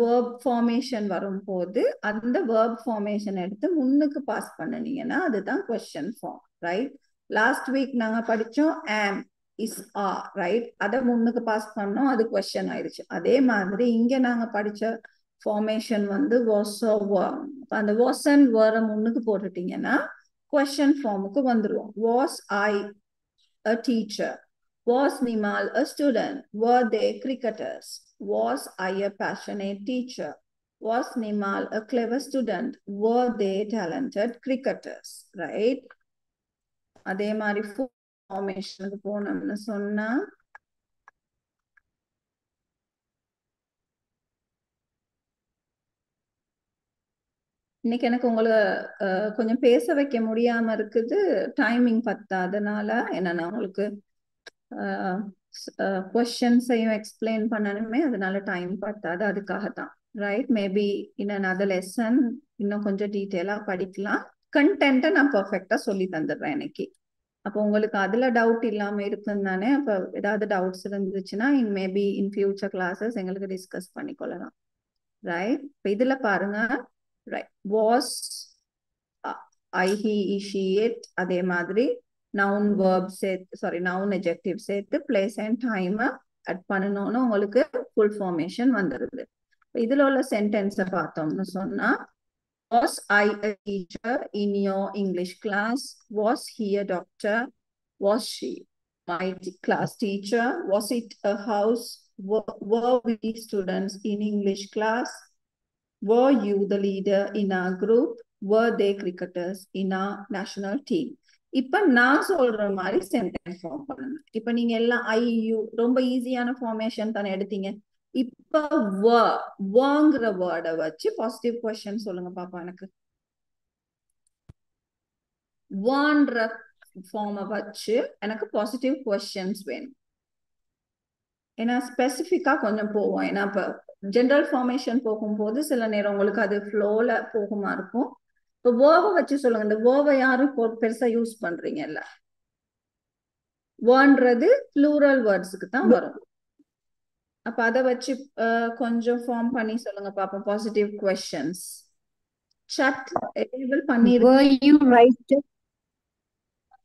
S1: verb formation வரும்போது அந்த verb formation எடுத்து முன்னுக்கு பாஸ் பண்ணுனீங்கன்னா அதுதான் question form. Right? Last week நாங்க படிச்சோம் am, is, are. Right? அதை முன்னுக்கு பாஸ் பண்ணோம், அது question ஆயிடுச்சு. அதே மாதிரி இங்க நாங்க படிச்ச formation வந்து was or were. அந்த was and were முன்னுக்கு போட்டுட்டீங்கன்னா question formக்கு வந்துருவோம். Was I a teacher? Was Nimal a student? Were they cricketers? Was I a passionate teacher? Was Nimal a clever student? Were they talented cricketers? Right? அதே மாதிரி ஃபார்மேஷனுக்கு போனோம்னு சொன்னா இன்னைக்கு எனக்கு உங்களை கொஞ்சம் பேச வைக்க முடியாம இருக்குது, டைமிங் பத்தாதனால. என்னன்னா உங்களுக்கு கொஸ்டின்ஸையும் எக்ஸ்பிளைன் பண்ணணுமே, அதனால டைம் பத்தாது, அதுக்காகத்தான். Right? Maybe in another lesson இன்னும் கொஞ்சம் டீட்டெயிலா படிக்கலாம். கண்டென்ட்டை நான் பர்ஃபெக்டா சொல்லி தந்துடுறேன் இன்னைக்கு. அப்போ உங்களுக்கு அதுல டவுட் இல்லாம இருக்குன்னு தானே. அப்ப ஏதாவது டவுட்ஸ் இருந்துச்சுன்னா மேபி இன் ஃபியூச்சர் கிளாஸஸ் எங்களுக்கு டிஸ்கஸ் பண்ணிக்கொள்ளலாம். ரைட்? இப்போ இதுல பாருங்க. Right. Was I, he, she, it. அதே மாதிரி noun verb சேர்த்து சாரி noun adjective சேர்த்து place and time add பண்ணணும்னு உங்களுக்கு full formation வந்துருது. இதுல உள்ள சென்டென்ஸை பார்த்தோம்னு சொன்னா was I a teacher in your English class? Was he a doctor? Was she my class teacher? Was it a house? Were we students in English class? Were you the leader in our group? Were they cricketers in our national team? இப்ப நான் சொல்ற மாதிரி சென்டென்ஸ் ஃபார்ம் பண்ணணும். இப்ப நீங்க எல்லாம் ஐயு ரொம்ப ஈஸியான ஃபார்மேஷன் தானே எடுத்தீங்க. இப்ப வாங்குற வேர்டை வச்சு பாசிட்டிவ் கொஸ்டின் சொல்லுங்க பாப்பா. எனக்கு வான்ற ஃபார்மை வச்சு எனக்கு பாசிட்டிவ் கொஸ்டின்ஸ் வேணும். ஏன்னா ஸ்பெசிஃபிக்கா கொஞ்சம் போவோம். ஏன்னா இப்ப ஜென்ரல் ஃபார்மேஷன் போகும்போது சில நேரம் உங்களுக்கு அது ஃப்ளோல போகுமா இருக்கும். இப்போ வேர்வை வச்சு சொல்லுங்க. இந்த வேர்வை யாரும் பெருசா யூஸ் பண்றீங்கல்ல. வேர்ன்றது ப்ளூரல் வேர்ட்ஸுக்கு தான் வரும். அப்ப அதை வச்சு கொஞ்சம் ஃபார்ம் பண்ணி சொல்லுங்க பாப்போம் பாசிட்டிவ் கொஸ்டின்ஸ். chat enable பண்ணிருக்கீங்க.
S2: Were you writer?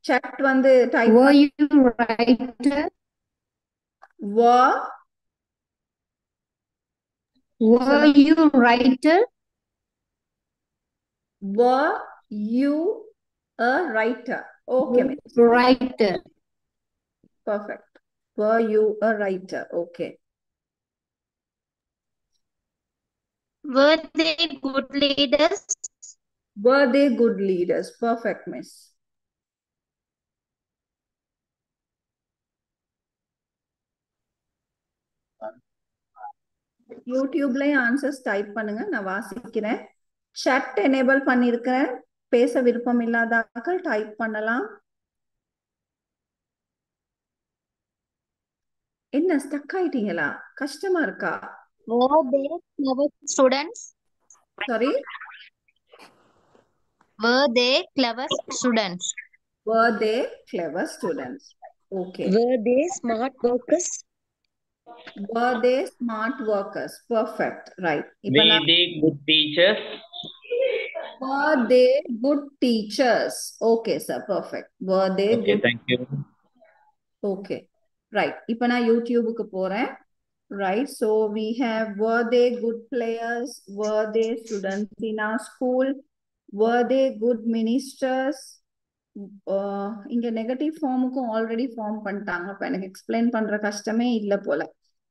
S1: chat வந்து type
S2: Were you writer?
S1: were
S2: you writer?
S1: Were you a writer? Okay, miss.
S2: Writer.
S1: Perfect. Were you a writer? Okay.
S7: Were they good leaders?
S1: Were they good leaders? Perfect, miss. யூடியூப்லயும் ஆன்சர்ஸ் டைப் பண்ணுங்க, நான் வாசிக்கிறேன். chat enable பண்ணிருக்கிறேன். பேச விருப்பம் இல்லாதாக்கள் டைப் பண்ணலாம். என்ன ஸ்டக் ஆயிட்டீங்களா? கஷ்டமா இருக்கா?
S7: Were they clever students?
S1: Sorry,
S7: Were they clever students?
S1: were they clever students? Okay.
S5: Were they smart workers?
S1: Were they smart workers? Perfect. Right. இப்ப
S4: Were
S1: நான்
S4: they good teachers?
S1: were they good teachers? Okay, sir. Perfect. Were they
S4: Okay,
S1: good?
S4: thank you.
S1: Okay. Right. இப்ப நான் யூடியூபுக்கு போறேன். Right. So we have were they good players? Were they students in our school? Were they good ministers? இங்க நெகட்டிவ் ஃபார்முக்கும் ஆல்ரெடி ஃபார்ம் பண்ணிட்டாங்க. அப்ப எனக்கு எக்ஸ்பிளைன் பண்ற கஷ்டமே இல்ல போல.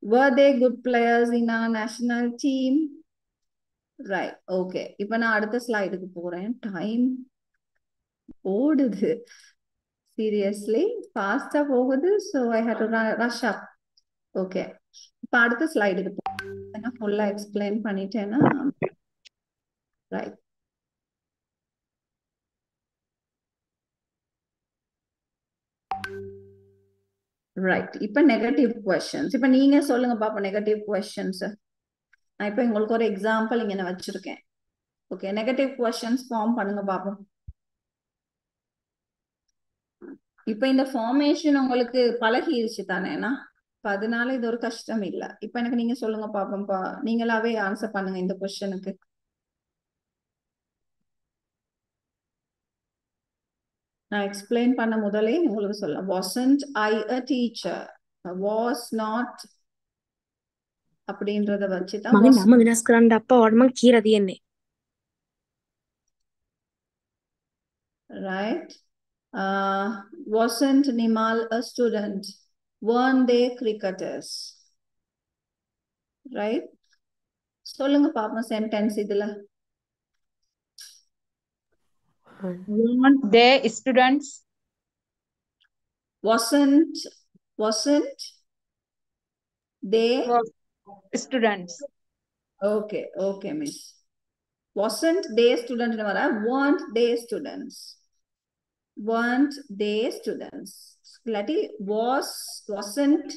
S1: Were they good players in our national team? Right. Okay. இப்ப நான் அடுத்த ஸ்லைடுக்கு போறேன். டைம் ஓடுது. சீரியஸ்லி ஃபாஸ்டா போகுது. So I had to rush up. Okay. இப்ப அடுத்த ஸ்லைடுக்கு போறேன். ஃபுல்லா எக்ஸ்பிளைன் பண்ணிட்டேன்னா ரைட். ரைட். இப்ப நெகட்டிவ் கொஸ்டின்ஸ். இப்ப நீங்க சொல்லுங்க பாப்போம் நெகட்டிவ் கொஸ்டின்ஸ். நான் இப்ப உங்களுக்கு ஒரு எக்ஸாம்பிள் இங்க நான் வச்சிருக்கேன். ஓகே, நெகட்டிவ் கொஸ்டின்ஸ் ஃபார்ம் பண்ணுங்க பாப்போம். இப்ப இந்த ஃபார்மேஷன் உங்களுக்கு பழகிருச்சு தானேனா, அதனால இது ஒரு கஷ்டம் இல்ல. இப்ப எனக்கு நீங்க சொல்லுங்க பாப்போம். நீங்களாவே ஆன்சர் பண்ணுங்க இந்த கொஸ்டினுக்கு. நான் எக்ஸ்பிளைன் பண்ண முதலே உங்களுக்கு சொல்லலாம். wasn't I a teacher? was not அப்படின்றத வச்சுதான்
S9: මගේ නම වෙනස් කරන්න අප්පා ඔයාට මං කියලා තියෙන්නේ.
S1: right. Wasn't Nimal a student? Weren't they cricketers? Right. சொல்லுங்க பாப்போம் சென்டென்ஸ் இதுல.
S3: Weren't they students?
S1: wasn't they
S3: Students.
S1: okay miss. wasn't they student னு வர weren't they students இல்லாட்டி wasn't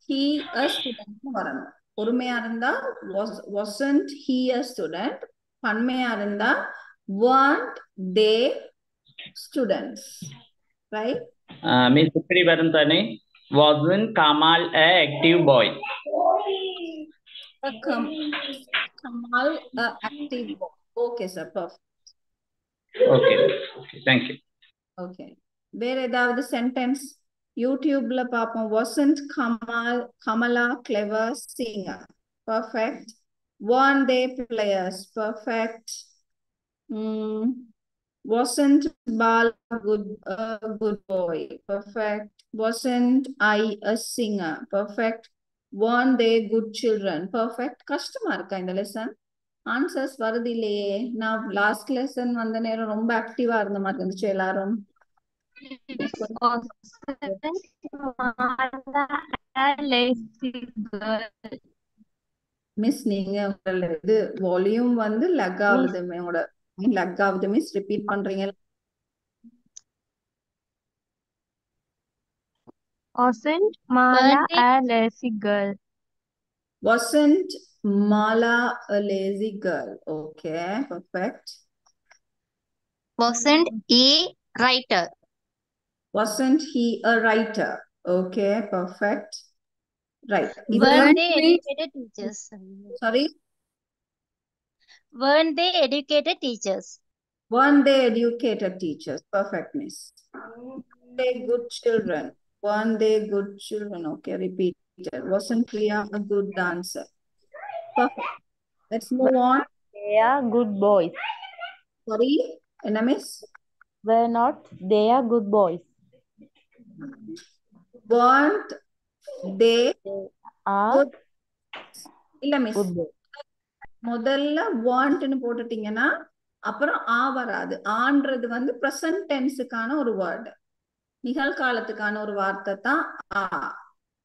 S1: he a student னு வரணும். ஒருமையா இருந்தா wasn't he a student, பன்மையா இருந்தா weren't they students. Right.
S4: Miss இப்படி வரும் தானே. Wasn't Kamal a active boy?
S1: Kamal active boy. Okay, sir. Perfect.
S4: Okay, thank you.
S1: Okay. வேற ஏதாவது சென்டென்ஸ் யூடியூப்ல பார்ப்போம். wasn't Kamala clever singer? Perfect. Weren't they players? Perfect. Wasn't Bala a good boy? Perfect. Wasn't I a singer? Perfect. Weren't they good children? Perfect. கஷ்டமா இருக்கா இந்த லெசன்? ஆன்சர்ஸ் வருது இல்லையே. நான் லாஸ்ட் லெசன் வந்த நேரம் ரொம்ப ஆக்டிவா இருந்த மாதிரி இருந்துச்சு எல்லாரும். மிஸ் நீங்க உங்களோட இது வால்யூம் வந்து லக் ஆகுது. உங்களோட லக் ஆகுது மிஸ். ரிப்பீட் பண்றீங்க.
S6: Wasn't Mala
S7: Weren't they,
S6: a lazy girl?
S1: Wasn't Mala a lazy girl? Okay, perfect.
S7: wasn't he writer?
S1: Wasn't he a writer? Okay, perfect. Right.
S7: Weren't they educated teachers?
S1: Sorry?
S7: Weren't they educated teachers?
S1: Weren't they educated teachers? Perfect, miss. Weren't they good children? Weren't they good children? Okay, repeated. Wasn't Priya a good dancer? Perfect. Let's move on.
S6: They are good boys.
S1: Sorry, enna miss?
S6: Were not they are good boys?
S1: Weren't they
S6: Are
S1: good? இல்ல மிஸ்,
S6: good boys.
S1: முதல்ல வாண்ட்னு போட்டுட்டீங்கன்னா அப்புறம் ஆ வராது. ஆன்றது வந்து பிரசன்ட் டென்ஸுக்கான ஒரு வேர்டு, நிகழ்காலத்துக்கான ஒரு வார்த்தை தான் ஆ.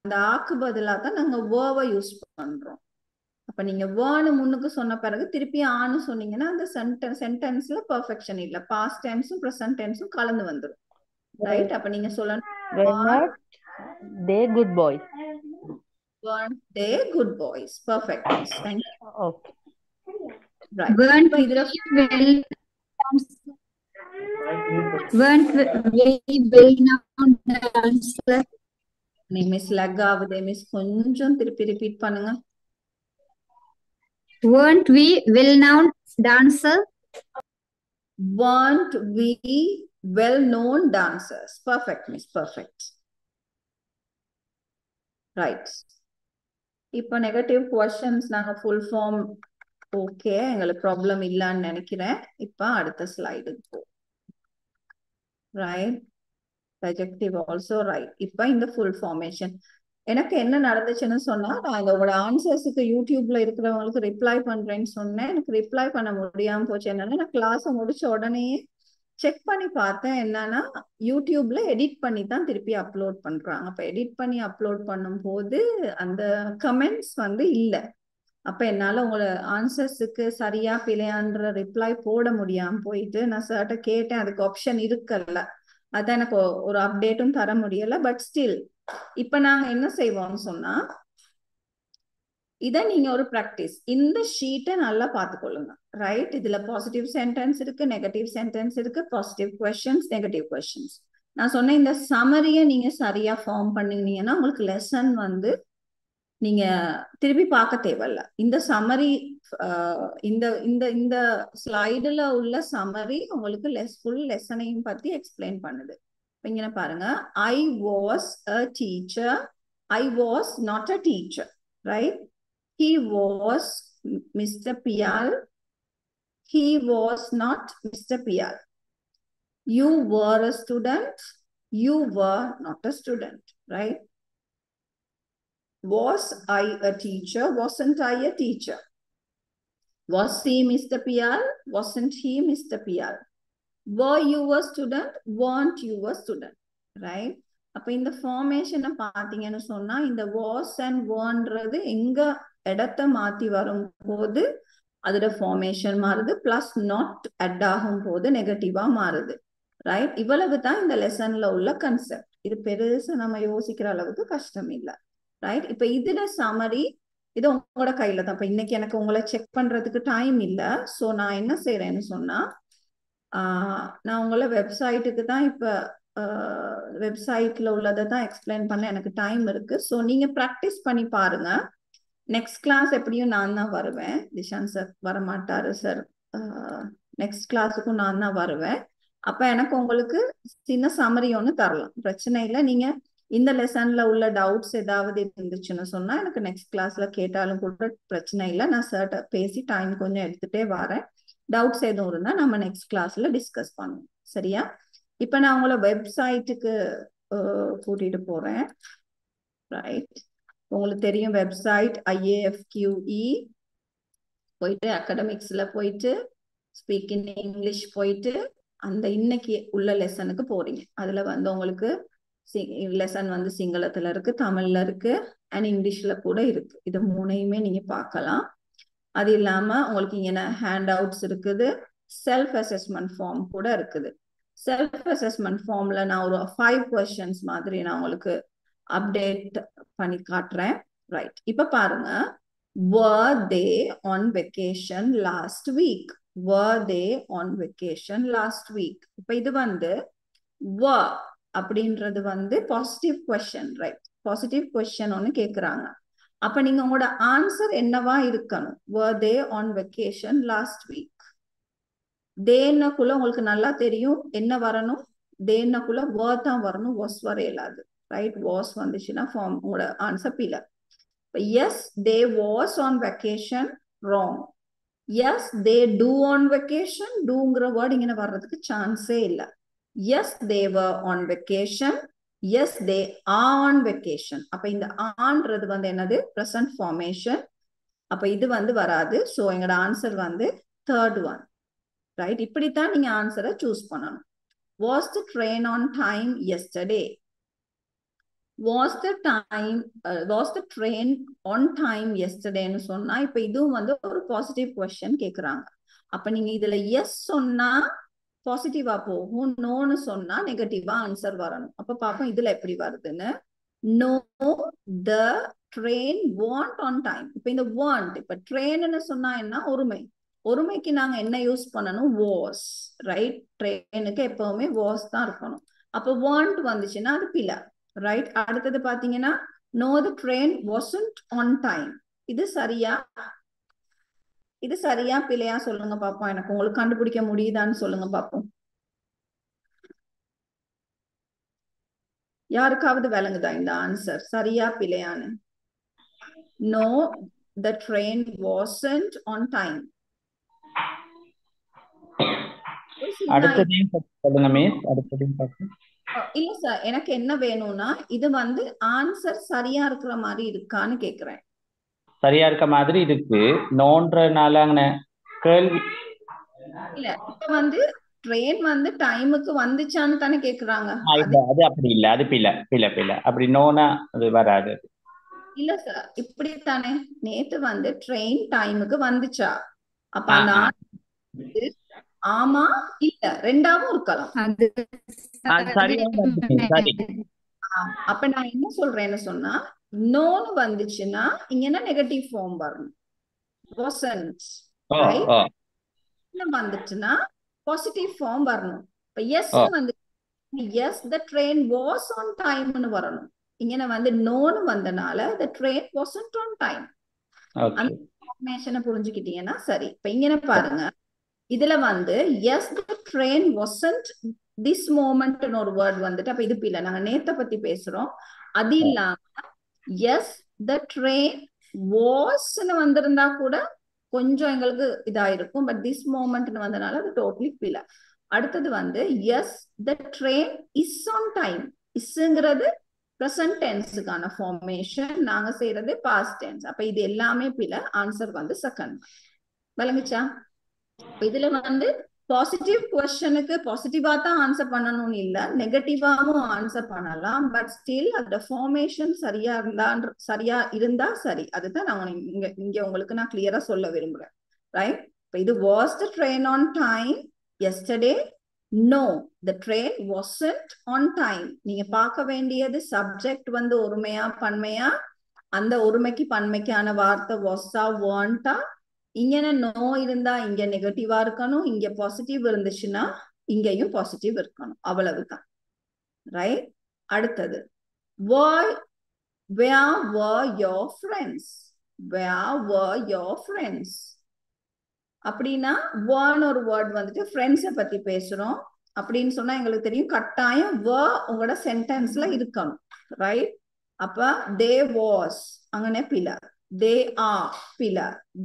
S1: அந்த ஆக்கு பதிலா தான் நாங்க வேர்வை யூஸ் பண்றோம். அப்ப நீங்க வேர்னு முன்னுக்கு சொன்ன பிறகு திருப்பி ஆன்னு சொன்னீங்கன்னா அந்த சென்டென்ஸ்ல பெர்ஃபெக்ஷன் இல்ல, பாஸ்ட் டென்ஸும் பிரசன்ட் டென்ஸும் கலந்து வந்துடும். ரைட்? அப்ப நீங்க சொல்லணும்
S6: Were not they good boys?
S1: weren't they good boys? Perfect, miss. Thank you.
S6: Okay.
S1: Right.
S2: Weren't
S1: இப்ப இதுல
S2: very known dancer?
S1: Miss lag ஆகுதே மிஸ், கொஞ்சம் திருப்பி ரிப்பீட் பண்ணுங்க.
S2: Weren't we well-known dancer?
S1: Weren't we well-known dancers? Perfect, miss. Perfect. Right. இப்போ நெகட்டிவ் கொஸ்டின்ஸ் நாங்க ஃபுல் ஃபார்ம் ஓகே, எங்களுக்கு ப்ராப்ளம் இல்லைன்னு நினைக்கிறேன். இப்போ அடுத்த ஸ்லைடுக்கு போ. ரைட். Adjective also right. இப்போ இந்த ஃபுல் ஃபார்மேஷன் எனக்கு என்ன நடந்துச்சுன்னு சொன்னா, நான் உங்களோட ஆன்சர்ஸுக்கு யூடியூப்ல இருக்கிறவங்களுக்கு ரிப்ளை பண்றேன்னு சொன்னேன். எனக்கு ரிப்ளை பண்ண முடியாம போச்சு. என்னன்னா நான் கிளாஸை முடிச்ச உடனே செக் பண்ணி பார்த்தேன், என்னன்னா யூடியூப்ல எடிட் பண்ணி தான் திருப்பி அப்லோட் பண்றாங்க. அப்ப எடிட் பண்ணி அப்லோட் பண்ணும் போது அந்த கமெண்ட்ஸ் வந்து இல்லை. அப்ப என்னால உங்களோட ஆன்சர்ஸுக்கு சரியா பிழையான்ற ரிப்ளை போட முடியாம போயிட்டு நான் சார்ட்ட கேட்டேன், அதுக்கு ஆப்ஷன் இருக்கல்ல, அதான் எனக்கு ஒரு அப்டேட்டும் தர முடியல. பட் ஸ்டில் இப்ப நாங்க என்ன செய்வோம்னு சொன்னா, இதை நீங்க ஒரு பிராக்டிஸ், இந்த ஷீட்டை நல்லா பார்த்துக்கொள்ளுங்க. ரைட்? இதுல பாசிட்டிவ் சென்டென்ஸ் இருக்கு, நெகட்டிவ் சென்டென்ஸ் இருக்கு, பாசிட்டிவ் கொஸ்டின்ஸ், நெகட்டிவ் கொஸ்டின்ஸ். நான் சொன்ன இந்த சமரியை நீங்க சரியா ஃபார்ம் பண்ணீங்கன்னா உங்களுக்கு லெசன் வந்து நீங்க திருப்பி பார்க்க தேவையில்ல. இந்த சமரி இந்த இந்த இந்த ஸ்லைடுல உள்ள சமரி உங்களுக்கு ஃபுல் லெசனையும் பத்தி எக்ஸ்பிளைன் பண்ணுது. இங்க பாருங்க, I was a teacher, I was not a teacher. Right? He was mister Piyal, he was not Mr. Pial. You were a student, you were not a student. Right? Was I a teacher? Wasn't I a teacher? Was he Mr. Pial? Wasn't he Mr. Pial? Were you a student? Weren't you a student? Right? அப்ப இந்த ஃபார்மேஷனை பார்த்தீங்கன்னு சொன்னா, இந்த வாஸ் அண்ட் வேர்ன்றது எங்க இடத்தை மாத்தி வரும் போது அதோட ஃபார்மேஷன் மாறுது, பிளஸ் நாட் அட் ஆகும் போது நெகட்டிவா மாறுது. ரைட்? இவ்வளவு தான் இந்த லெசன்ல உள்ள கன்செப்ட். இது பெருசா நம்ம யோசிக்கிற அளவுக்கு கஷ்டம் இல்லை. ரைட்? இப்ப இதுல சமரி இது உங்களோட கையில தான். இப்ப இன்னைக்கு எனக்கு உங்களை செக் பண்றதுக்கு டைம் இல்லை. ஸோ நான் என்ன செய்யறேன்னு சொன்னா, நான் உங்களை வெப்சைட்டுக்கு தான் இப்ப வெப்சைட்ல உள்ளதை தான் எக்ஸ்பிளைன் பண்ண எனக்கு டைம் இருக்கு. ஸோ நீங்க ப்ராக்டிஸ் பண்ணி பாருங்க. நெக்ஸ்ட் கிளாஸ் எப்படியும் நான் தான் வருவேன், திஷான் சார் வரமாட்டாரு சார். நெக்ஸ்ட் கிளாஸுக்கும் நான் தான் வருவேன். அப்ப எனக்கு உங்களுக்கு சின்ன சம்மரி ஒன்று தரலாம், பிரச்சனை இல்லை. நீங்க இந்த லெசன்ல உள்ள டவுட்ஸ் ஏதாவது இருந்துச்சுன்னு சொன்னா எனக்கு நெக்ஸ்ட் கிளாஸ்ல கேட்டாலும் கூட பிரச்சனை இல்லை. நான் சர்ட்ட பேசி டைம் கொஞ்சம் எடுத்துட்டே வரேன். டவுட்ஸ் எதுவும் இருந்தா நம்ம நெக்ஸ்ட் கிளாஸ்ல டிஸ்கஸ் பண்ணுவோம். சரியா? இப்ப நான் உங்களை வெப்சைட்டுக்கு கூட்டிட்டு போறேன். ரைட், உங்களுக்கு தெரியும் வெப்சைட் IAFQE. போயிட்டு அகடமிக்ஸ்ல போயிட்டு ஸ்பீக் இன் இங்கிலீஷ் போயிட்டு அந்த இன்னைக்கு உள்ள லெசனுக்கு போறீங்க. அதுல வந்து உங்களுக்கு லெசன் வந்து சிங்களத்துல இருக்கு, தமிழ்ல இருக்கு, அண்ட் இங்கிலீஷ்ல கூட இருக்கு. இது மூணையுமே நீங்க பார்க்கலாம். அது இல்லாம உங்களுக்கு இங்க ஹேண்ட் அவுட்ஸ் இருக்குது, செல்ஃப் அசஸ்மெண்ட் ஃபார்ம் கூட இருக்குது. செல்ஃப் அசஸ்மெண்ட் ஃபார்ம்ல நான் ஒரு 5 questions மாதிரி நான் உங்களுக்கு அப்டேட் பண்ணி காட்டுறேன். ரைட், இப்ப பாருங்க. Were they on vacation last week? Were they on vacation last week? இப்ப இது வந்து were அப்படின்றது வந்து positive question. Right, positive question ஒன்னு கேக்குறாங்க. அப்ப நீங்க உங்களோட ஆன்சர் என்னவா இருக்கணும்? Were they on vacation last week? தேன்னக்குள்ள உங்களுக்கு நல்லா தெரியும் என்ன வரணும். தேன்னக்குள்ள were தான் வரணும், was வர இயலாது. ரைட், was வந்துச்சுன்னா ஃபார்ம் உங்களோட ஆன்சர் பில. Yes, they was on vacation. Wrong. Yes, they do on vacation. doங்கிற வேர்ட் இங்க வர்றதுக்கு சான்ஸே இல்லை. Yes, they were on vacation. Yes, they are on vacation. அப்ப இந்த ஆன்றது வந்து என்னது? present formation. அப்ப இது வந்து வராது. சோ எங்களோட ஆன்சர் வந்து third one. ரைட், இப்படித்தான் நீங்க ஆன்சரை சூஸ் பண்ணணும். Was the train on time yesterday? Was the train on time yesterdayன்னு சொன்னா இப்ப இதுவும் வந்து ஒரு பாசிட்டிவ் கொஸ்டின் கேக்குறாங்க. அப்ப நீங்க இதுல எஸ் சொன்னா பாசிட்டிவா போகும், நோன்னு சொன்னா நெகட்டிவா ஆன்சர் வரணும். அப்ப பாப்போம் இதுல எப்படி வருதுன்னு. No, the train weren't on time. இப்ப இந்த weren't, இப்ப ட்ரெயின்னு சொன்னா என்ன? ஒருமை. ஒருமைக்கு நாங்க என்ன யூஸ் பண்ணணும்? was. ரைட், ட்ரெயினுக்கு எப்பவுமே was தான் இருக்கணும். அப்ப weren't வந்துச்சுன்னா அது பிழை. ரைட், அடுத்தது பாத்தீங்கன்னா no, the train wasn't on time. இது சரியா? இது சரியா பிழையா சொல்லுங்க பாப்போம். எனக்கு உங்களுக்கு கண்டுபிடிக்க முடியுதான்னு சொல்லுங்க பாப்போம். யாருக்காவது விளங்குதா இந்த ஆன்சர் சரியா பிழையான்னு? No, the train wasn't on time.
S4: அடுத்ததையும் சொல்லுங்க மிஸ். அடுத்ததையும் பார்த்து.
S1: இல்ல சார், எனக்கு என்ன வேணும்னா இது வந்து ஆன்சர் சரியா இருக்கிற மாதிரி இருக்கான்னு கேக்குறேன்.
S4: சரியா இருக்க மாதிரி இருக்கு. நோன்றனால கேள்வி
S1: இல்ல, இப்ப வந்து ட்ரெயின் வந்து டைமுக்கு வந்துச்சான்னு தானே கேக்குறாங்க.
S4: அது அப்படி இல்ல, அது பில அப்படி நோனா அது வராது.
S1: இல்ல சார், இப்படித்தானே நேத்து வந்து ட்ரெயின் டைமுக்கு வந்துச்சா? அப்ப அந்த ஆமா இல்ல ரெண்டாவும் இருக்கலாம். அப்ப நான் என்ன சொல்றேன்னு சொன்னா நோன்னு வந்துச்சுன்னா இங்க என்ன நெகட்டிவ் ஃபார்ம் வரணும், wasn't. வந்துச்சுன்னா பாசிட்டிவ் ஃபார்ம் வரணும். இப்ப எஸ் வந்து as the train was on timeன்னு வரணும். இங்க வந்து நோன்னு வந்தனால the train wasn't on time. அந்த இன்ஃபர்மேஷனை புரிஞ்சுக்கிட்டீங்கன்னா சரி. இப்ப இங்க பாருங்க, இதுல வந்து yes the train wasn't this moment ஒரு வேர்ட் வந்துட்டு அப்ப இது பிள்ளை. நாங்க நேத்த பத்தி பேசுறோம். அது இல்லாம yes the train was வந்திருந்தா கூட கொஞ்சம் எங்களுக்கு இதாயிருக்கும். பட் this moment வந்தனால அது டோட்டலி பிள்ளை. அடுத்தது வந்து yes the train is on time. isங்கிறது present tenseக்கான ஃபார்மேஷன், நாங்க செய்யறது past tense. அப்ப இது எல்லாமே பிள்ளை. ஆன்சர் வந்து செகண்ட். விளங்குச்சா? இதுல வந்து பாசிட்டிவ் கொஸ்டனுக்கு பாசிட்டிவா தான் ஆன்சர் பண்ணணும்னு இல்ல, நெகட்டிவாவும் ஆன்சர் பண்ணலாம். பட் ஸ்டில் அதோட ஃபார்மேஷன் சரியா இருந்தா சரி. அதுதான் நான் இங்க உங்களுக்கு நான் கிளியரா சொல்ல விரும்புறேன். ரைட், இப்ப இது was the train on time yesterday? No, the train wasn't on time. நீங்க பார்க்க வேண்டியது சப்ஜெக்ட் வந்து ஒருமையா பன்மையா, அந்த ஒருமைக்கு பன்மைக்கான வார்த்தை wasஆ weren't-ஆ. இங்க நோ இருந்தா இங்க நெகட்டிவா இருக்கணும், இங்க பாசிட்டிவ் இருந்துச்சுன்னா இங்கேயும் பாசிட்டிவ் இருக்கணும். அவ்வளவுதான். ரைட், அடுத்தது where were your friends? Where were your friends? அப்படின்னா one ஒரு வேர்ட் வந்துட்டு ஃப்ரெண்ட்ஸை பத்தி பேசுறோம். அப்படின்னு சொன்னா எங்களுக்கு தெரியும் கட்டாயம் உங்களோட சென்டென்ஸ்ல இருக்கணும், ரைட்? அப்ப they was അങ്ങനെ പില, they are പില,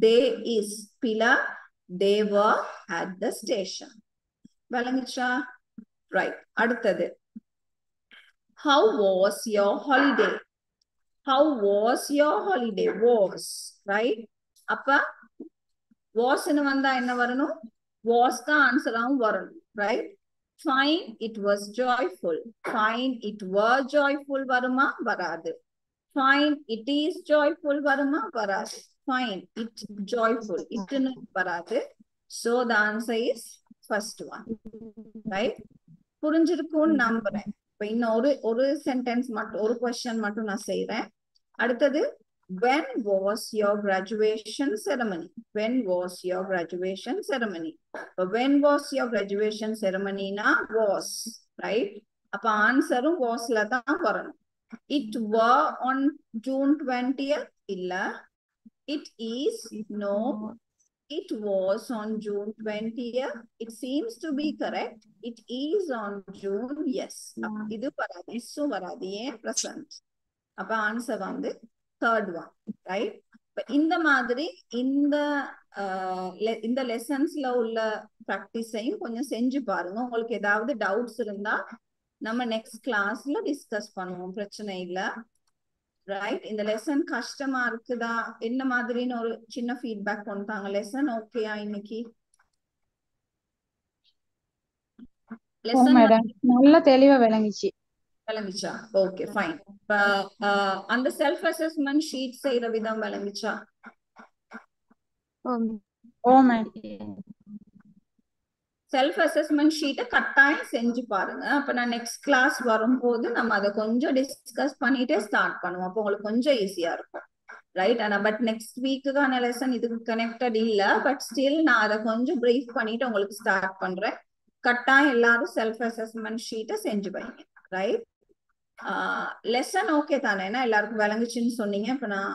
S1: they is പില, they were at the station. விளங்குச்சா? ரைட். அடுத்தது how was your holiday? How was your holiday? Was, right? அப்ப was ன்னு வந்தா என்ன வரணும்? was தான் ஆன்சராவும் வரணும், right? Fine, it was joyful. Fine, it were joyful வருமா? வராது. Fine, it is joyful வருமா? வராது. Fine, it joyful. itன்னு வராது. So the answer is first one, right? புரிஞ்சிருக்கும்னு நம்புறேன். இப்ப இன்னும் ஒரு சென்டென்ஸ் மட்டும், ஒரு கொஸ்டின் மட்டும் நான் செய்றேன். அடுத்தது when was your graduation ceremony? When was your graduation ceremony? When was your graduation ceremony na was, right? அப்ப ஆன்சரும் wasல தான் வரணும். It were on June 20th? இல்ல. It is? No. It was on June 20th. It seems to be correct. It is on June. Yes. இது வராது, இஸ்ஸும் வராது. ஏன்? present. அப்ப ஆன்சர் வந்து தேர்ட் ஒன், ரைட்? இந்த மாதிரி இந்த லெசன்ஸ்ல உள்ள ப்ராக்டிஸையும் கொஞ்சம் செஞ்சு பாருங்க. உங்களுக்கு ஏதாவது டவுட்ஸ் இருந்தா நம்ம நெக்ஸ்ட் கிளாஸ்ல டிஸ்கஸ் பண்ணுவோம், பிரச்சனை இல்ல, ரைட்? இந்த லெசன் கஷ்டமா இருக்குதா என்ன மாதிரின்னு ஒரு சின்ன ஃபீட்பேக் கொண்டாங்க. லெசன் ஓகேயா இன்னைக்கு? லெசன்
S3: நல்ல தெளிவா விளங்கிச்சு.
S1: விளங்குச்சா? Okay, fine. அந்த செல்ஃப் அசஸ்மெண்ட் ஷீட் செய்யற விதம் விளங்குச்சா? செல்ஃப் அசஸ்மெண்ட் ஷீட்டை கட்டாயம் செஞ்சு பாருங்க. அப்ப நான் நெக்ஸ்ட் கிளாஸ் வரும்போது நம்ம அதை கொஞ்சம் டிஸ்கஸ் பண்ணிட்டே ஸ்டார்ட் பண்ணுவோம். அப்போ உங்களுக்கு கொஞ்சம் ஈஸியா இருக்கும், ரைட்? ஆனா பட் நெக்ஸ்ட் வீக்குக்கான லெசன் இதுக்கு கனெக்டட் இல்ல. பட் ஸ்டில் நான் அதை கொஞ்சம் பிரீஃப் பண்ணிட்டு உங்களுக்கு ஸ்டார்ட் பண்றேன். கட்டாயம் எல்லாரும் செல்ஃப் அசஸ்மெண்ட் ஷீட்டை செஞ்சு வைங்க, ரைட்? லெசன் ஓகே தானே? எல்லாருக்கும் விளங்குச்சுன்னு சொன்னீங்க. இப்ப நான்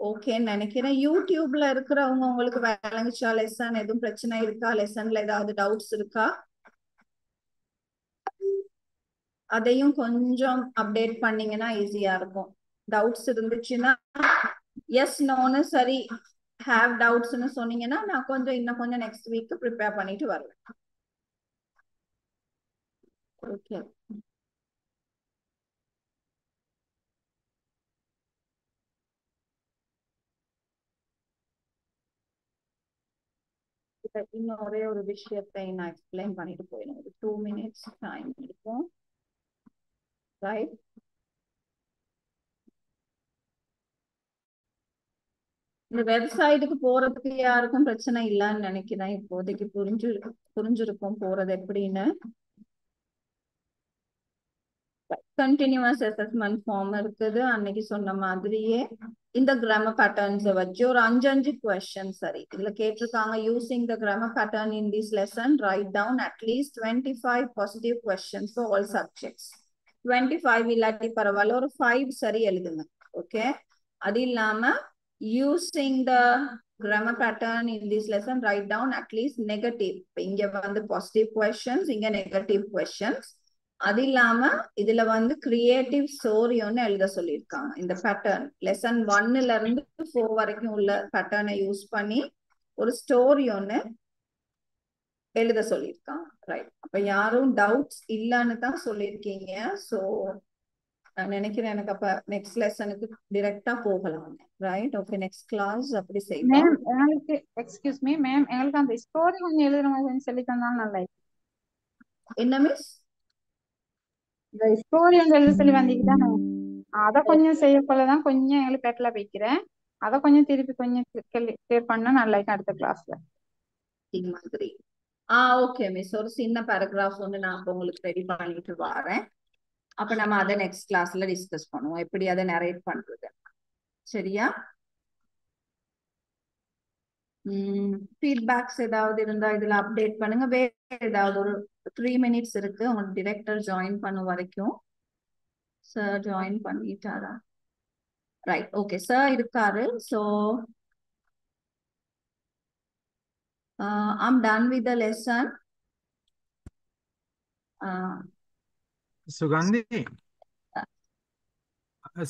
S1: ஓகேன்னு நினைக்கிறேன். யூடியூப்ல இருக்கிறவங்க உங்களுக்கு விளங்குச்சா லெசன்? எதுவும் பிரச்சனை இருக்கா? லெசன்ல ஏதாவது டவுட்ஸ் இருக்கா? அதையும் கொஞ்சம் அப்டேட் பண்ணீங்கன்னா ஈஸியா இருக்கும். டவுட்ஸ் இருந்துச்சுன்னா எஸ் நோன்னு சரி ஹேவ் டவுட்ஸ்ன்னு சொன்னீங்கன்னா நான் கொஞ்சம் இன்னும் கொஞ்சம் நெக்ஸ்ட் வீக் ப்ரிப்பேர் பண்ணிட்டு வருவேன். ஓகே. இன்னும் ஒரே ஒரு விஷயத்தை நான் எக்ஸ்பிளைன் பண்ணிட்டு போயிடும். ஒரு 2 minutes டைம் இருக்கும், ரைட்? இந்த வெப்சைட்டுக்கு போறதுக்கு யாருக்கும் பிரச்சனை இல்லைன்னு நினைக்கிறேன். இப்போதைக்கு புரிஞ்சிருக்கும் போறது எப்படின்னு. கண்டினியூஸ் அசஸ்மெண்ட் ஃபார்ம் இருக்குது. அன்னைக்கு சொன்ன மாதிரியே இந்த கிராமர் பேட்டர்ன்ஸை வச்சு ஒரு 5 கொஸ்டின் சரி இதுல கேட்டிருக்காங்க. Using the grammar pattern in this lesson write down at least 25 positive questions for all subjects. 25 இல்லாட்டி பரவாயில்ல, ஒரு 5 சரி எழுதுங்க, ஓகே? அது இல்லாம using the grammar pattern in this lesson write down at least negative. இங்க வந்து பாசிட்டிவ் கொஸ்டின்ஸ், இங்க நெகட்டிவ் கொஸ்டின்ஸ். அது இல்லாம இதுல வந்து கிரியேட்டிவ் ஸ்டோரி ஒன்னு எழுத சொல்லியிருக்காங்க. இந்த பேட்டர்ன் லெசன் 1ல இருந்து 4 வரைக்கும் உள்ள பேட்டர்னை யூஸ் பண்ணி ஒரு ஸ்டோரி ஒன்னு எழுத சொல்லியிருக்காங்க, ரைட்? அப்ப யாரும் டவுட்ஸ் இல்லைன்னு தான் சொல்லியிருக்கீங்க. ஸோ நான் நினைக்கிறேன் எனக்கு அப்ப நெக்ஸ்ட் லெசனுக்கு டிரெக்டா போகலாம், ரைட்? ஓகே, நெக்ஸ்ட் கிளாஸ் அப்படி செய்யலாம்.
S3: எங்களுக்கு எக்ஸ்கியூஸ் மீ மேம், எங்களுக்கு அந்த ஸ்டோரி கொஞ்சம் எழுதுற மாதிரி சொல்லி தந்தாலும் நல்லா இருக்கும்.
S1: என்ன மிஸ்?
S3: இந்த ஸ்டோரி வந்து எழுத சொல்லி வந்தீங்கன்னா அதை கொஞ்சம் செய்யப்போலதான் கொஞ்சம் எங்களுக்கு பெட்டலா வைக்கிறேன். அதை கொஞ்சம் திருப்பி கொஞ்சம் கிளியர் பண்ணா நல்லா இருக்கும் அடுத்த கிளாஸ்ல.
S1: மாதிரி ஓகே மிஸ், ஒரு சின்ன பேராகிராஃப் வந்து நான் அப்ப உங்களுக்கு ரெடி பண்ணிட்டு வரேன். அப்ப நம்ம அதை நெக்ஸ்ட் கிளாஸ்ல டிஸ்கஸ் பண்ணுவோம், எப்படி அதை நரேட் பண்றது, சரியா? ஃபீட்பேக்ஸ் ஏதாவது இருந்தா இதுல அப்டேட் பண்ணுங்க. வேற ஏதாவது ஒரு 3 minutes இருக்கு உங்களுக்கு டிரெக்டர் ஜாயின் பண்ணும் வரைக்கும். சார் ஜாயின் பண்ணிட்டாரா? ரைட், ஓகே, சார் இருக்காரு. So I'm done with the lesson.
S10: Sugandhi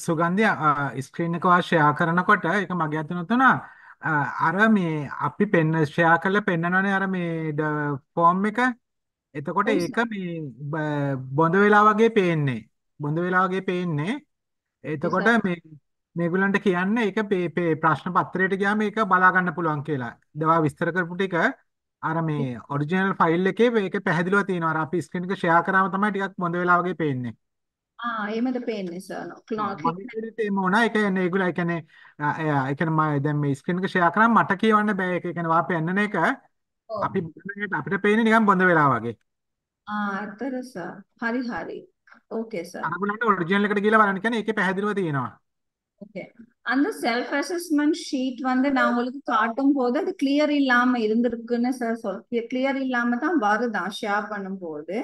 S10: Sugandhi screen එක වා ෂෙයා කරනකොට ඒක මගේ අතන තුන අර මේ අපි පෙන්න ෂෙයා කරලා පෙන්නනවනේ අර මේ ෆෝම් එක. එතකොට
S1: ඔව්
S10: ඒක
S1: සර්.
S10: මේ බොඳ වෙලා වගේ පේන්නේ. බොඳ වෙලා වගේ පේන්නේ. එතකොට මේගොල්ලන්ට කියන්නේ ඒක ප්‍රශ්න පත්‍රයට ගියාම ඒක බලා ගන්න පුළුවන් කියලා. දවා විස්තර කරපු ටික අර මේ ඔරිජිනල් ෆයිල් එකේ මේක පැහැදිලිව තියෙනවා. අර අපි ස්ක්‍රීන් එක ෂෙයා කරාම තමයි ටිකක් බොඳ වෙලා වගේ පේන්නේ.
S1: එහෙමද පේන්නේ සර්.
S10: මගේ විදිහට එහෙම වුණා. ඒ කියන්නේ ඒගොල්ලෝ ඒ කියන්නේ ඒ කියන්නේ මම දැන් මේ ස්ක්‍රීන් එක ෂෙයා කරාම මට කියවන්න බෑ. ඒක කියන්නේ වා පෙන්නන එක අපි අපිට පේන්නේ නිකන් බොඳ වෙලා වගේ.
S1: ඇත්තද සර්. හරි හරි. Okay sir.
S10: අරගලන්ට ඔරිජිනල් එකට ගිහලා බලන්න කියන්නේ ඒකේ පැහැදිලිව තියෙනවා.
S1: ஓகே. அந்த செல்ஃப் அசஸ்மெண்ட் ஷீட் வந்து நான் உங்களுக்கு காட்டும் போது அது கிளியர் இல்லாம இருந்திருக்குன்னு சார் கிளியர் இல்லாம தான் வருதான் ஷேர் பண்ணும்போது.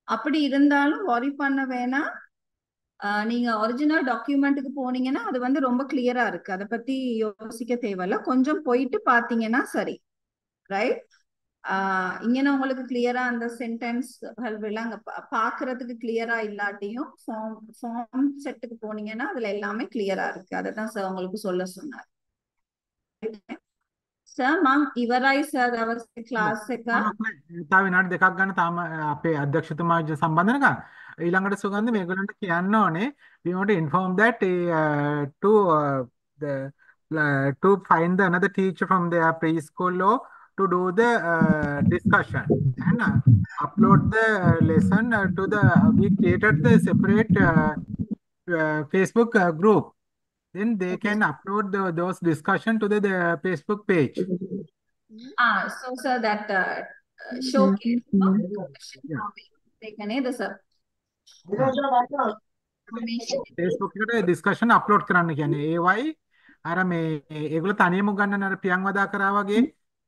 S1: அப்படி இருந்தாலும் வரி பண்ண வேணாம். நீங்க ஒரிஜினல் டாக்குமெண்ட்டுக்கு போனீங்கன்னா அது வந்து ரொம்ப கிளியரா இருக்கு. அதை பத்தி யோசிக்க தேவையில்ல. கொஞ்சம் போயிட்டு பாத்தீங்கன்னா சரி. ரைட். இங்கே உங்களுக்கு கிளியரா அந்த சென்டென்ஸ்கள் அங்க பாக்குறதுக்கு கிளியரா இல்லாட்டியும் ஃபார்ம் செட்டுக்கு போனீங்கன்னா அதுல எல்லாமே கிளியரா இருக்கு. அதைதான் சார் உங்களுக்கு சொல்ல சொன்னார். சார் மேம் ඉවරයි සර් අවශ්‍ය ක්ලාස් එක.
S10: තව විනාඩි දෙකක් ගන්න තාම අපේ අධ්‍යක්ෂතුමා සම්බන්ධ වෙනකන් ඊළඟට සුගන්ධ මේගොල්ලන්ට කියන්න ඕනේ we want to inform that to find the another teacher from their preschool or to do the discussion and upload the lesson to the we created the separate Facebook group. Then they can upload those discussion to the Facebook page.
S1: So sir, that showcase sir.
S10: Facebook එකට discussion upload කරන්න කියන්නේ ඒවයි අර මේ ඒගොල්ලෝ තනියම ගන්න අර පියන්වදා කරා වගේ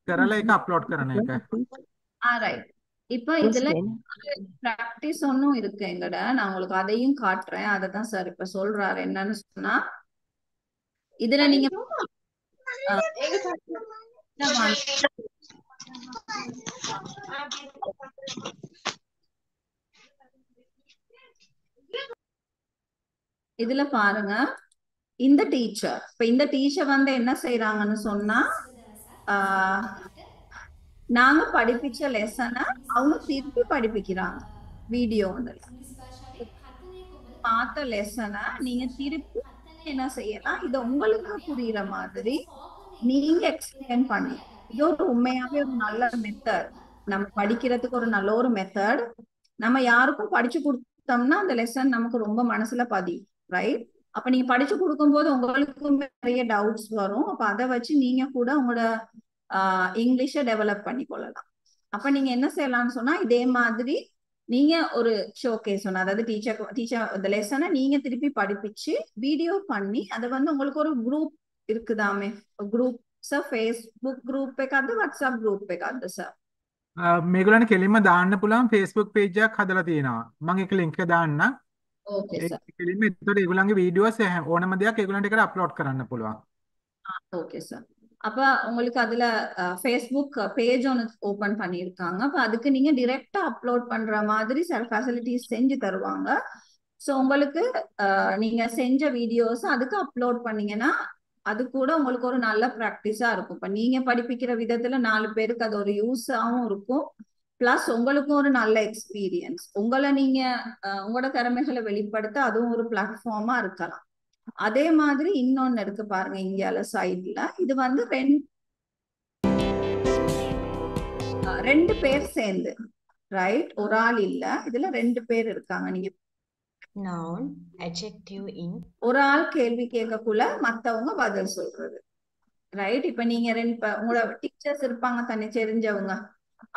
S10: කරලා ඒක upload කරන එක.
S1: right. இப்போ இதுல பிராக்டிஸ் ஒன்னும் இருக்கு எங்கட. நான் உங்களுக்கு அதையும் காட்டுறேன். அதை தான் சார் இப்ப சொல்றாரு. என்னன்னு சொன்னா இதுல நீங்க இதுல பாருங்க இந்த டீச்சர். இப்ப இந்த டீச்சர் வந்து என்ன செய்யறாங்கன்னு சொன்னா நாங்க படிப்பிச்ச லெசனை அவங்க திருப்பி படிப்பிக்கிறாங்க. வீடியோ பார்த்த லெசனை நீங்க திருப்பி என்ன செய்யலாம், இதை உங்களுக்கு புரியுற மாதிரி நீங்க எக்ஸ்பிளைன் பண்ணி. இது ஒரு உண்மையாவே ஒரு நல்ல மெத்தட். நம்ம படிக்கிறதுக்கு ஒரு நல்ல ஒரு மெத்தட். நம்ம யாருக்கும் படிச்சு கொடுத்தோம்னா அந்த லெசன் நமக்கு ரொம்ப மனசுல பதியும். ரைட். அப்ப நீங்க படிச்சு கொடுக்கும்போது உங்களுக்கும் நிறைய டவுட்ஸ் வரும். அப்ப அதை வச்சு நீங்க கூட உங்களோட இங்கிலீஷை டெவலப் பண்ணி கொள்ளலாம். அப்ப நீங்க என்ன செய்யலாம்னு சொன்னா இதே மாதிரி நீங்க ஒரு ஷோகேஸ் ஒன்று, அதாவது டீச்சர் இந்த லெசனை நீங்க திருப்பி படிப்பிச்சு வீடியோ பண்ணி அதை வந்து உங்களுக்கு ஒரு குரூப் இருக்குதாமே, குரூப் சார், ஃபேஸ்புக் குரூப் එකක්ද WhatsApp group එකක්ද சார்?
S10: මේගොල්ලන්ට කෙලින්ම දාන්න පුළුවන් Facebook page එකක් හදලා තියෙනවා. මම ඒක link එක දාන්නම්.
S1: Okay sir.
S10: කෙලින්ම ඒතකොට ඒගොල්ලන්ගේ videos ඕනම දෙයක් ඒගොල්ලන්ට එකට upload කරන්න පුළුවන්.
S1: Okay sir. அப்ப உங்களுக்கு அதுல ஃபேஸ்புக் பேஜ் ஒன்று ஓபன் பண்ணியிருக்காங்க. அப்ப அதுக்கு நீங்க டிரெக்டா அப்லோட் பண்ற மாதிரி சில ஃபெசிலிட்டிஸ் செஞ்சு தருவாங்க. ஸோ உங்களுக்கு நீங்க செஞ்ச வீடியோஸ் அதுக்கு அப்லோட் பண்ணீங்கன்னா அது கூட உங்களுக்கு ஒரு நல்ல ப்ராக்டிஸா இருக்கும். இப்ப நீங்க படிப்பிக்கிற விதத்துல 4 பேருக்கு அது ஒரு யூஸாவும் இருக்கும். பிளஸ் உங்களுக்கும் ஒரு நல்ல எக்ஸ்பீரியன்ஸ். உங்களை நீங்க உங்களோட திறமைகளை வெளிப்படுத்த அதுவும் ஒரு பிளாட்ஃபார்மா இருக்கலாம். அதே மாதிரி இன்னொன்னு இருக்கு பாருங்க இந்தியால சைட்ல. இது வந்து ரெண்டு பேர் சேர்ந்து, ரைட், ஒரு ஆள் இல்ல, இதுல 2 பேர் இருக்காங்க. நீங்க
S5: noun adjective in
S1: ஒரு ஆள் கேள்வி கேட்கக்குள்ள மத்தவங்க பதில் சொல்றது. ரைட். இப்ப நீங்க உங்களோட டீச்சர்ஸ் இருப்பாங்க தானே தெரிஞ்சவங்க.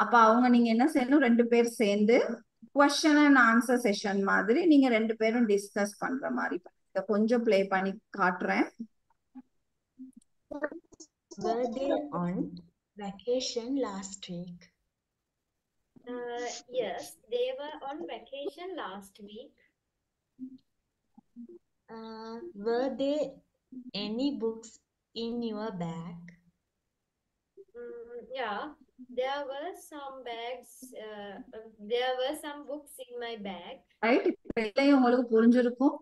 S1: அப்ப அவங்க நீங்க என்ன செய்யணும், 2 பேர் சேர்ந்து கொஸ்டின் அண்ட் ஆன்சர் செஷன் மாதிரி நீங்க 2 பேரும் டிஸ்கஸ் பண்ற மாதிரி. இத கொஞ்சம் ப்ளே பண்ணி காட்டுறேன்.
S5: were they on vacation last week?
S11: Yes, they were on vacation last week.
S5: Were there any books in your bag?
S11: Yeah, there were some bags, there were some books in my bag.
S1: Right. இப்ப இதுலயும் உங்களுக்கு புரிஞ்சிருக்கும்.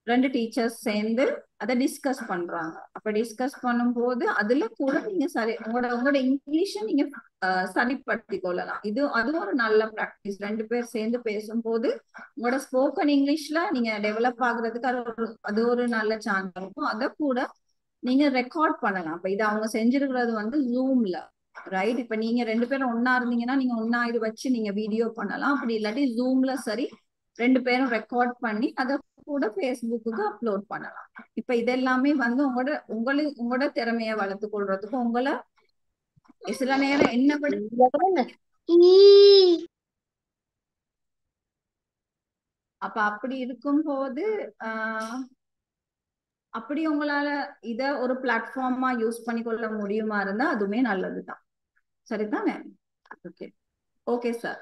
S1: 2 டீச்சர்ஸ் சேர்ந்து அதை டிஸ்கஸ் பண்றாங்க. அப்ப டிஸ்கஸ் பண்ணும்போது அதுல கூட நீங்க சரி உங்களோட இங்கிலீஷை நீங்க சரிப்படுத்திக் கொள்ளலாம். அது ஒரு நல்ல ப்ராக்டிஸ். 2 பேர் சேர்ந்து பேசும்போது உங்களோட ஸ்போக்கன் இங்கிலீஷ்ல நீங்க டெவலப் ஆகுறதுக்கு அது ஒரு நல்ல சான்ஸ் இருக்கும். அதை கூட நீங்க ரெக்கார்ட் பண்ணலாம். இப்ப இது அவங்க செஞ்சிருக்கிறது வந்து ஜூம்ல, ரைட். இப்ப நீங்க 2 பேரும் ஒன்னா இருந்தீங்கன்னா நீங்க ஒன்னா இது வச்சு நீங்க வீடியோ பண்ணலாம். அப்படி இல்லாட்டி ஜூம்ல சரி 2 பேரும் ரெக்கார்ட் பண்ணி அதை கூட ஃபேஸ்புக்கு அப்லோட் பண்ணலாம். இப்ப இதெல்லாமே வந்து உங்களோட திறமையை வளர்த்து கொள்றதுக்கு உங்களை சில நேரம் என்ன அப்ப அப்படி இருக்கும்போது அப்படி உங்களால இத ஒரு பிளாட்ஃபார்மா யூஸ் பண்ணிக்கொள்ள முடியுமா இருந்தா அதுவுமே நல்லதுதான். சரிதானே? Okay okay sir.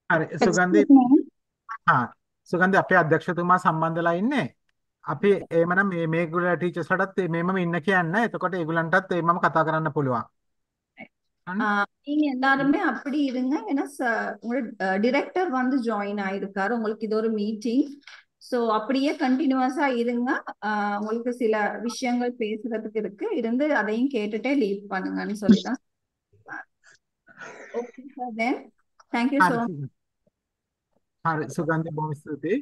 S10: හරි සුගන්ධි සුගන්ධි අපේ අධ්‍යක්ෂතුමා සම්බන්ධලා ඉන්නේ. අපි එහෙමනම් මේගොල්ලෝ ටීචර්ස්ලටත් මේමම ඉන්න කියන්න. එතකොට ඒගොල්ලන්ටත් මම කතා කරන්න පුළුවන්.
S1: நீங்க எல்லாருமே அப்படி இருங்க. ஏன்னா உங்களோட டிரெக்டர் வந்து ஜாயின் ஆயிருக்காரு. உங்களுக்கு இது ஒரு மீட்டிங். சோ அப்படியே கண்டினியூஸா இருங்க. உங்களுக்கு சில விஷயங்கள் பேசுறதுக்கு இருக்கு. இருந்து அதையும் கேட்டுட்டே லீவ் பண்ணுங்கன்னு சொல்லிதான். Okay sir. தென் தேங்க்யூ ஸோ மச்.
S10: හරි සුගන්ධි බොහොම ස්තුතියි.